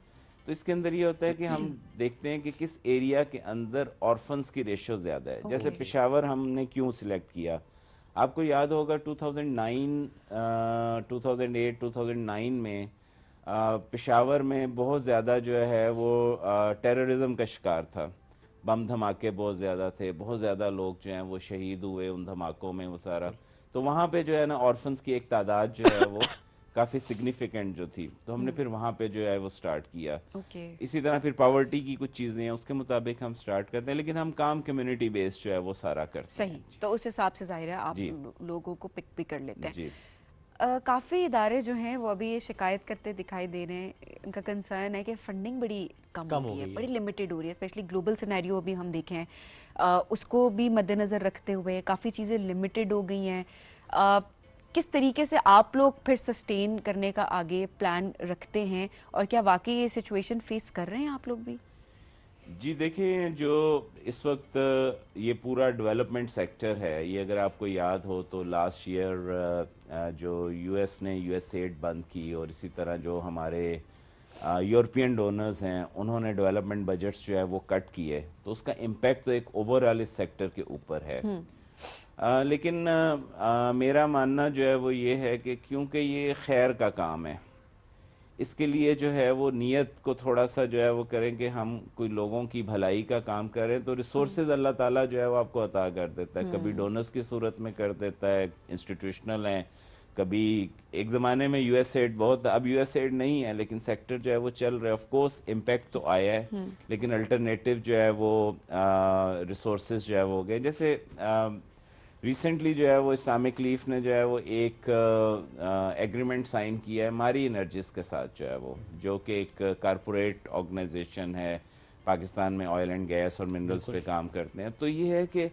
तो इसके अंदर ये होता है कि हम देखते हैं कि किस एरिया के अंदर ऑर्फन्स की रेशो ज़्यादा है। जैसे पेशावर हमने क्यों सिलेक्ट किया, आपको याद होगा 2009, 2008, 2009 में पेशावर में बहुत ज़्यादा जो है वो टेररिज्म का शिकार था। बम धमाके बहुत ज़्यादा थे, बहुत ज़्यादा लोग जो हैं वो शहीद हुए उन धमाकों में, वो सारा। तो वहाँ पे जो है ना ऑर्फन्स की एक तादाद जो है वो काफ़ी सिग्निफिकेंट जो थी, तो हमने फिर वहाँ पे जो है वो स्टार्ट किया। इसी तरह फिर पॉवर्टी की कुछ चीज़ें हैं, उसके मुताबिक हम स्टार्ट करते हैं, लेकिन हम काम कम्युनिटी बेस्ड जो है वो सारा करते हैं। सही। तो उस हिसाब से जाहिर है आप लोगों को पिक भी कर लेते हैं। काफ़ी इदारे जो हैं वो अभी ये शिकायत करते दिखाई दे रहे हैं, उनका कंसर्न है कि फ़ंडिंग बड़ी कम हो गई है, बड़ी लिमिटेड हो रही है। स्पेशली ग्लोबल सिनेरियो भी हम देखें, उसको भी मद्देनज़र रखते हुए काफ़ी चीज़ें लिमिटेड हो गई हैं। किस तरीके से आप लोग फिर सस्टेन करने का आगे प्लान रखते हैं, और क्या वाकई ये सिचुएशन फेस कर रहे हैं आप लोग भी? जी देखिए, जो इस वक्त ये पूरा डेवलपमेंट सेक्टर है, ये अगर आपको याद हो तो लास्ट ईयर जो US ने USAID बंद की, और इसी तरह जो हमारे यूरोपियन डोनर्स हैं उन्होंने डेवलपमेंट बजट्स जो है वो कट किए, तो उसका इम्पैक्ट तो एक ओवरऑल इस सेक्टर के ऊपर है। लेकिन मेरा मानना जो है वो ये है कि क्योंकि ये खैर का काम है, इसके लिए जो है वो नीयत को थोड़ा सा जो है वो करें कि हम कोई लोगों की भलाई का काम करें, तो रिसोर्सेज अल्लाह ताला जो है वो आपको अता कर देता है। कभी डोनर्स की सूरत में कर देता है, इंस्टीट्यूशनल हैं, कभी एक ज़माने में USAID बहुत, अब USAID नहीं है, लेकिन सेक्टर जो है वो चल रहा है। ऑफ कोर्स इम्पैक्ट तो आया है, लेकिन अल्टरनेटिव जो है वो रिसोर्सेज जो है वो हो गए। जैसे रिसेंटली जो है वो इस्लामिक लीफ ने जो है वो एक एग्रीमेंट साइन किया है मारी एनर्जीज के साथ, जो है वो, जो कि एक कारपोरेट ऑर्गेनाइजेशन है, पाकिस्तान में ऑयल एंड गैस और मिनरल्स पे काम करते हैं। तो ये है कि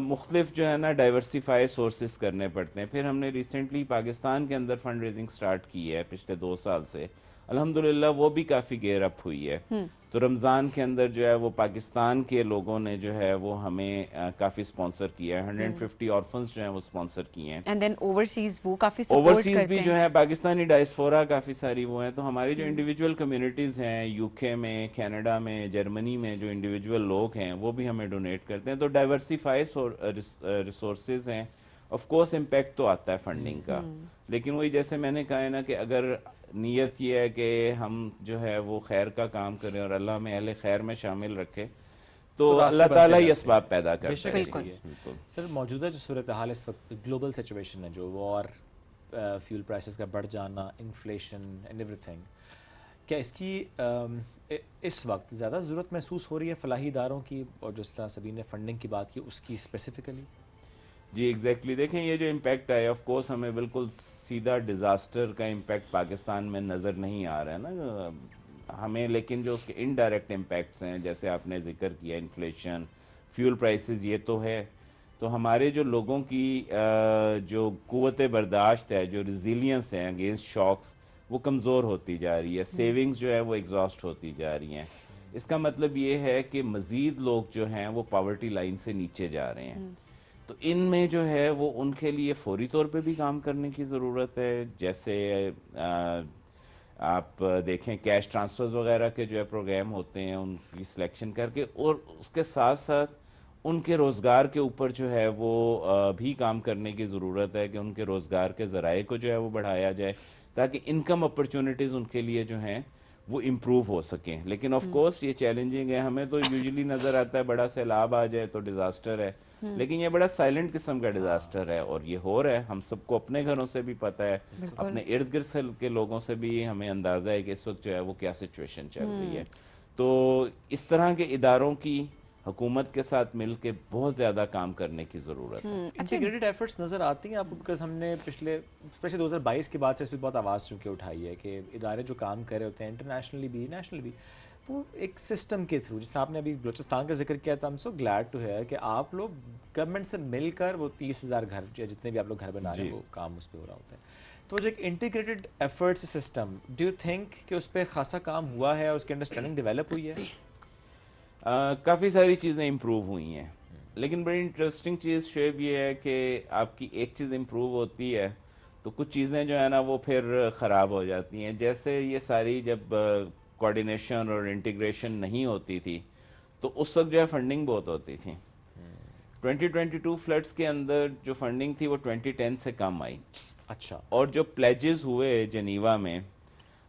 मुख्तलिफ जो है ना डाइवर्सिफाई सोर्सेस करने पड़ते हैं। फिर हमने रिसेंटली पाकिस्तान के अंदर फंड रेजिंग स्टार्ट की है पिछले 2 साल से, अल्हम्दुलिल्लाह वो भी काफ़ी गेयर अप हुई है। तो रमज़ान के अंदर जो है वो पाकिस्तान के लोगों ने जो है वो हमें काफ़ी स्पॉन्सर किया है। 150 ऑर्फन्स जो हैं वो स्पॉन्सर किए हैं। एंड देन ओवरसीज वो काफ़ी सपोर्ट ओवरसीज करते भी जो है पाकिस्तानी डायस्पोरा काफ़ी सारी वो हैं। तो हमारी जो इंडिविजुअल कम्युनिटीज़ हैं UK में, कनाडा में, जर्मनी में, जो इंडिविजुअल लोग हैं वो भी हमें डोनेट करते हैं। तो डाइवर्सिफाई रिसोर्सेज हैं। ऑफ कोर्स इम्पैक्ट तो आता है फंडिंग का, लेकिन वही जैसे मैंने कहा है ना कि अगर नीयत ये है कि हम जो है वो खैर का काम करें और अल्लाह में अहले खैर में शामिल रखे, तो अल्लाह ताला ही असबाब पैदा करता है। सर, मौजूदा जो सूरत हाल इस वक्त ग्लोबल सिचुएशन है, जो वॉर, फ्यूल प्राइसेस का बढ़ जाना, इन्फ्लेशन एंड एवरीथिंग, क्या इसकी इस वक्त ज़्यादा ज़रूरत महसूस हो रही है फलाही इदारों की, और जिस तरह सभी ने फंडिंग की बात की उसकी स्पेसिफिकली? जी एग्जैक्टली देखें, ये जो इम्पैक्ट है ऑफ कोर्स हमें बिल्कुल सीधा डिज़ास्टर का इम्पैक्ट पाकिस्तान में नज़र नहीं आ रहा है ना हमें, लेकिन जो उसके इनडायरेक्ट इम्पैक्ट्स हैं जैसे आपने जिक्र किया, इन्फ्लेशन, फ्यूल प्राइसेस, ये तो है। तो हमारे जो लोगों की जो क़ुव्वत बर्दाश्त है, जो रिजिलियंस है अगेंस्ट शॉक्स, वो कमज़ोर होती जा रही है। सेविंग्स जो है वो एग्जॉस्ट होती जा रही हैं। इसका मतलब ये है कि मज़ीद लोग जो हैं वो पॉवर्टी लाइन से नीचे जा रहे हैं। तो इनमें जो है वो उनके लिए फौरी तौर पे भी काम करने की ज़रूरत है। जैसे आप देखें कैश ट्रांसफ़र्स वगैरह के जो है प्रोग्राम होते हैं, उनकी सिलेक्शन करके, और उसके साथ साथ उनके रोज़गार के ऊपर जो है वो भी काम करने की ज़रूरत है कि उनके रोज़गार के ज़राए को जो है वो बढ़ाया जाए ताकि इनकम अपॉर्चुनिटीज़ उनके लिए जो हैं वो इम्प्रूव हो सकें। लेकिन ऑफ कोर्स ये चैलेंजिंग है। हमें तो यूजुअली नज़र आता है बड़ा सैलाब आ जाए तो डिज़ास्टर है, लेकिन ये बड़ा साइलेंट किस्म का डिज़ास्टर है और ये हो रहा है। हम सबको अपने घरों से भी पता है, अपने इर्द गिर्द के लोगों से भी हमें अंदाज़ा है कि इस वक्त जो है वो क्या सिचुएशन चल रही है। तो इस तरह के इदारों की हुकूमत के साथ मिल के बहुत ज़्यादा काम करने की ज़रूरत है। इंटीग्रेटेड एफर्ट्स नज़र आती हैं आपको? बिकॉज हमने पिछले स्पेशली 2022 के बाद से इस पर बहुत आवाज़ चूँकि उठाई है कि इदारे जो काम कर रहे होते हैं इंटरनेशनली भी नेशनली भी, वो एक सिस्टम के थ्रू, जैसे आपने अभी बलूचिस्तान का जिक्र किया था, I am so glad to hear कि आप लोग गवर्नमेंट से मिलकर वो 30,000 घर या जितने भी आप लोग घर बना रहे हैं वो काम उस पर हो रहा होता है। तो जो एक integrated efforts system, do you think कि उस पर खासा काम हुआ है और उसकी अंडरस्टैंडिंग डेवलप हुई है? काफ़ी सारी चीज़ें इम्प्रूव हुई हैं, लेकिन बड़ी इंटरेस्टिंग चीज़ शेब ये है कि आपकी एक चीज़ इम्प्रूव होती है तो कुछ चीज़ें जो है ना वो फिर ख़राब हो जाती हैं। जैसे ये सारी जब कोऑर्डिनेशन और इंटीग्रेशन नहीं होती थी तो उस वक्त जो है फंडिंग बहुत होती थी। 2022 फ्लड्स के अंदर जो फंडिंग थी वो 2010 से कम आई। अच्छा। और जो प्लेजेस हुए जनीवा में,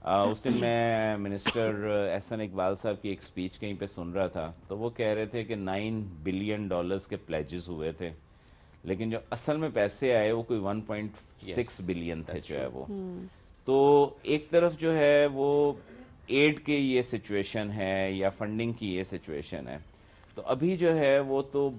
उस दिन मैं मिनिस्टर एहसन इकबाल साहब की एक स्पीच कहीं पे सुन रहा था, तो वो कह रहे थे कि $9 बिलियन के प्लेजेस हुए थे, लेकिन जो असल में पैसे आए वो कोई 1.6 बिलियन थे जो है वो। तो एक तरफ जो है वो एड के ये सिचुएशन है या फंडिंग की ये सिचुएशन है, तो अभी जो है वो तो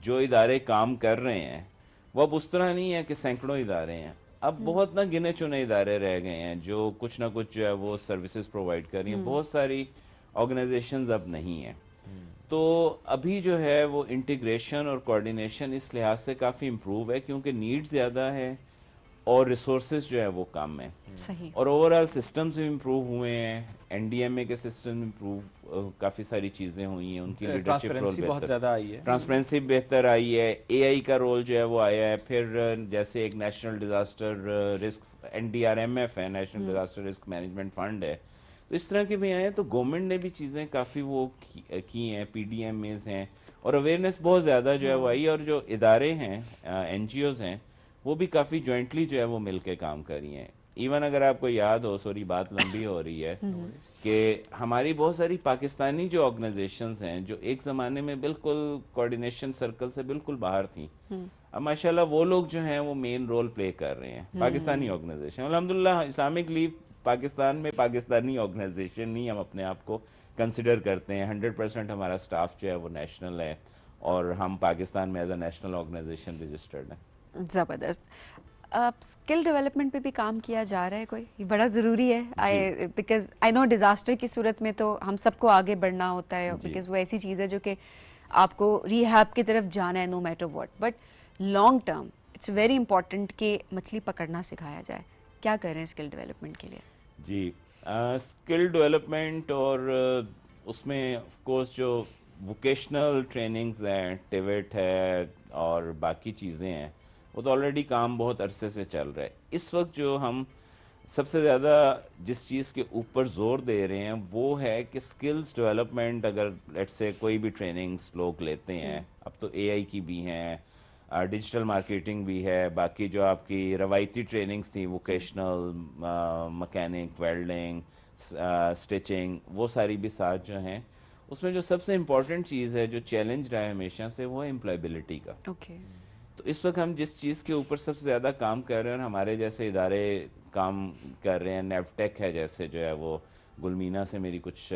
जो इदारे काम कर रहे हैं वो अब उस तरह नहीं है कि सैकड़ों इदारे हैं। अब बहुत ना गिने चुने इदारे रह गए हैं जो कुछ ना कुछ जो है वो सर्विसेज प्रोवाइड कर रही हैं। बहुत सारी ऑर्गेनाइजेशंस अब नहीं हैं। तो अभी जो है वो इंटीग्रेशन और कोऑर्डिनेशन इस लिहाज से काफ़ी इम्प्रूव है क्योंकि नीड ज़्यादा है और रिसोर्सेज जो है वो कम है। सही। और ओवरऑल सिस्टम्स भी इम्प्रूव हुए हैं। एनडीएमए के सिस्टम इम्प्रूव, काफ़ी सारी चीज़ें हुई हैं, उनकी लीडरशिप रोल बहुत ज़्यादा आई है, ट्रांसपेरेंसी बेहतर आई है, एआई का रोल जो है वो आया है। फिर जैसे एक नेशनल डिज़ास्टर रिस्क NDRMF है, national disaster risk management fund है, तो इस तरह के भी आए हैं। तो गवर्नमेंट ने भी चीज़ें काफ़ी वो की हैं, PDMAs हैं और अवेयरनेस बहुत ज़्यादा जो है वो आई। और जो इदारे हैं, NGOs हैं, वो भी काफ़ी जॉइंटली जो है वो मिल के काम कर रही हैं। इवन अगर आपको याद हो, सॉरी बात लंबी हो रही है, कि हमारी बहुत सारी पाकिस्तानी जो ऑर्गेनाइजेशंस हैं जो एक ज़माने में बिल्कुल कोऑर्डिनेशन सर्कल से बिल्कुल बाहर थी, अब माशाल्लाह वो लोग जो हैं वो मेन रोल प्ले कर रहे हैं। पाकिस्तानी ऑर्गेनाइजेशन, अल्हम्दुलिल्लाह इस्लामिक लीग पाकिस्तान में पाकिस्तानी ऑर्गेनाइजेशन नहीं हम अपने आप को कंसिडर करते हैं। 100% हमारा स्टाफ जो है वो नेशनल है और हम पाकिस्तान में as a national organization registered हैं। ज़बरदस्त। स्किल डेवलपमेंट पे भी काम किया जा रहा है कोई? ये बड़ा ज़रूरी है। बिकॉज आई नो डिज़ास्टर की सूरत में तो हम सबको आगे बढ़ना होता है, बिकॉज वो ऐसी चीज़ है जो कि आपको रिहैब की तरफ जाना है no matter what, but long term it's very important कि मछली पकड़ना सिखाया जाए। क्या कर रहे हैं स्किल डेवलपमेंट के लिए? जी, स्किल डेवलपमेंट और उसमें ऑफ कोर्स जो वोकेशनल ट्रेनिंग्स हैं, टिवेट है और बाकी चीज़ें हैं, वो तो ऑलरेडी काम बहुत अरसे से चल रहा है। इस वक्त जो हम सबसे ज़्यादा जिस चीज़ के ऊपर जोर दे रहे हैं वो है कि स्किल्स डेवलपमेंट। अगर लेट्स से कोई भी ट्रेनिंग्स लोग लेते हैं, अब तो AI की भी हैं, डिजिटल मार्केटिंग भी है, बाकी जो आपकी रवायती ट्रेनिंग्स थी वोकेशनल, मैकेनिक, वेल्डिंग, स्टिचिंग, वो सारी भी साथ जो हैं, उसमें जो सबसे इम्पॉर्टेंट चीज़ है जो चैलेंज रहा है हमेशा से, वो है एम्प्लॉयबिलिटी का। तो इस वक्त हम जिस चीज़ के ऊपर सबसे ज़्यादा काम कर रहे हैं और हमारे जैसे इदारे काम कर रहे हैं, नेवटेक है जैसे जो है वो गुलमीना से मेरी कुछ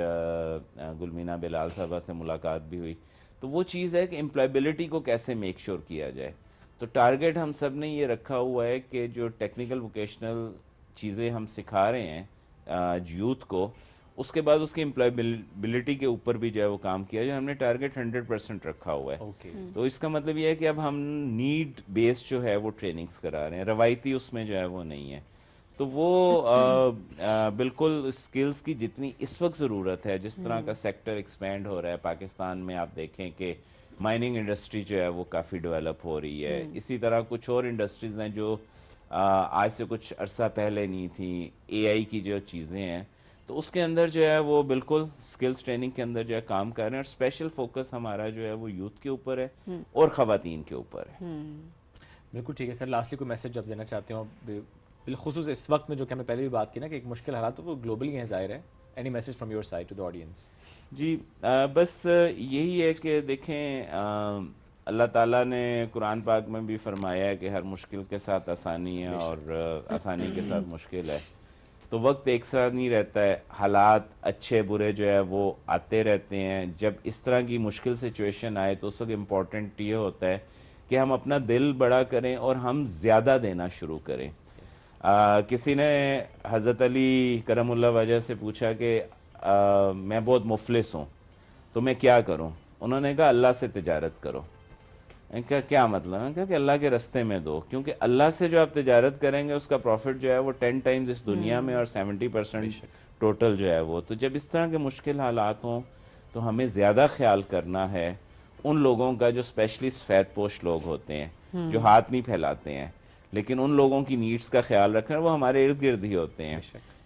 गुलमीना बिलाल साहबा से मुलाकात भी हुई। तो वो चीज़ है कि एम्प्लॉयबिलिटी को कैसे मेक श्योर किया जाए। तो टारगेट हम सब ने ये रखा हुआ है कि जो टेक्निकल वोकेशनल चीज़ें हम सिखा रहे हैं यूथ को, उसके बाद उसकी एम्प्लॉयबिलिटी के ऊपर भी जो है वो काम किया जाए। हमने टारगेट 100% रखा हुआ है। तो इसका मतलब ये है कि अब हम नीड बेस्ड जो है वो ट्रेनिंग्स करा रहे हैं, रवायती उसमें जो है वो नहीं है। तो वो बिल्कुल स्किल्स की जितनी इस वक्त ज़रूरत है, जिस तरह का सेक्टर एक्सपेंड हो रहा है पाकिस्तान में, आप देखें कि माइनिंग इंडस्ट्री जो है वो काफ़ी डेवलप हो रही है। इसी तरह कुछ और इंडस्ट्रीज़ हैं जो आज से कुछ अरसा पहले नहीं थी। AI की जो चीज़ें हैं तो उसके अंदर जो है वो बिल्कुल स्किल्स ट्रेनिंग के अंदर जो है काम कर रहे हैं, और स्पेशल फोकस हमारा जो है वो यूथ के ऊपर है और ख़वातीन के ऊपर है। बिल्कुल ठीक है सर। लास्टली कोई मैसेज आप देना चाहते हो बिलखुसूस इस वक्त में, जो कि हमने पहले भी बात की ना कि एक मुश्किल हालात तो वो ग्लोबली हैं ज़ाहिर है। Any message from your side to the audience? जी बस यही है कि देखें, अल्लाह ताला ने कुरान पाक में भी फरमाया है कि हर मुश्किल के साथ आसानी है और आसानी के साथ मुश्किल है। तो वक्त एक साथ नहीं रहता है, हालात अच्छे बुरे जो है वो आते रहते हैं। जब इस तरह की मुश्किल सिचुएशन आए तो उस वक्त इम्पॉर्टेंट ये होता है कि हम अपना दिल बड़ा करें और हम ज़्यादा देना शुरू करें। किसी ने हज़रत अली करमुल्लाह वजह से पूछा कि मैं बहुत मुफलिस हूँ तो मैं क्या करूँ। उन्होंने कहा अल्लाह से तिजारत करो। इनका क्या मतलब है? कहा कि अल्लाह के रास्ते में दो, क्योंकि अल्लाह से जो आप तिजारत करेंगे उसका प्रॉफिट जो है वो 10 टाइम्स इस दुनिया में और 70% टोटल जो है वो। तो जब इस तरह के मुश्किल हालात हों तो हमें ज़्यादा ख्याल करना है उन लोगों का जो स्पेशली सफ़ेद पोश लोग होते हैं, जो हाथ नहीं फैलाते हैं, लेकिन उन लोगों की नीड्स का ख्याल रखना। वो हमारे इर्द गिर्द ही होते हैं,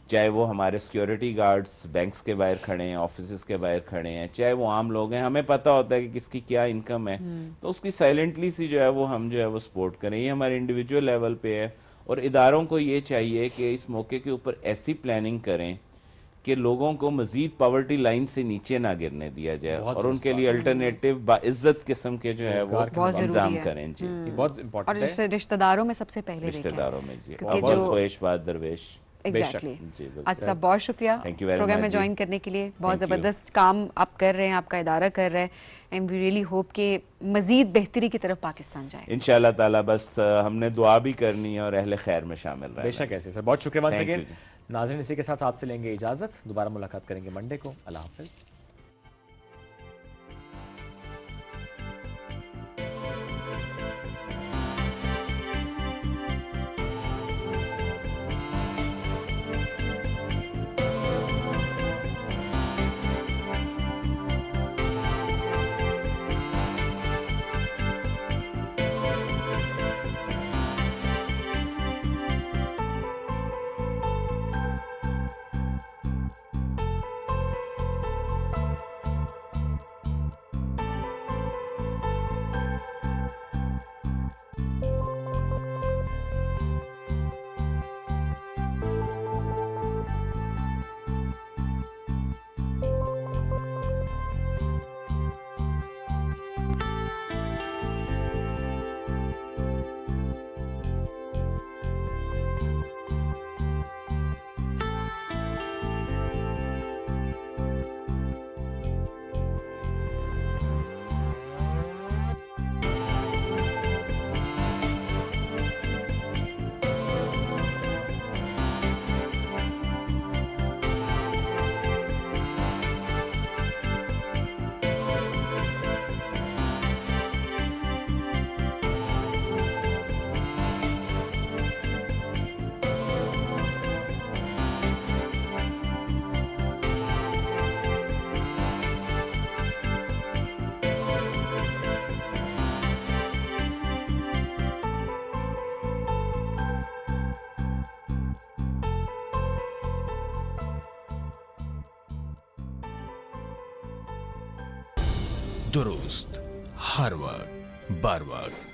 चाहे वो हमारे सिक्योरिटी गार्ड्स बैंक्स के बाहर खड़े हैं, ऑफिस के बाहर खड़े हैं, चाहे वो आम लोग हैं। हमें पता होता है कि किसकी क्या इनकम है, तो उसकी साइलेंटली सी जो है वो हम जो है वो सपोर्ट करें। ये हमारे इंडिविजुअल लेवल पे है, और इदारों को ये चाहिए कि इस मौके के ऊपर ऐसी प्लानिंग करें कि लोगों को मजीद पॉवर्टी लाइन से नीचे ना गिरने दिया जाए, और उनके लिए अल्टरनेटिव बाइज्जत किस्म के जो है वो इंतजाम करें। जी बहुत इम्पोर्टेंट है। और रिश्तेदारों में सबसे पहले रिश्तेदारों में जी बहुत ख्वाहिश बात दरवेश। एग्जैक्टली। आज साहब बहुत शुक्रिया प्रोग्राम में ज्वाइन करने के लिए। बहुत ज़बरदस्त काम आप कर रहे हैं, आपका इदारा कर रहा है, एंड वी रियली होप कि मजीद बेहतरी की तरफ पाकिस्तान जाए इंशाल्लाह ताला। बस हमने दुआ भी करनी है और अहले खैर में शामिल रहना। बेशक ऐसे सर। बहुत शुक्रिया वंस अगेन। नाज़रीन इसी के साथ आपसे लेंगे इजाज़त, दोबारा मुलाकात करेंगे मंडे को। अल्लाह हाफ़िज़। दुरुस्त हर वक्त बर वक्त।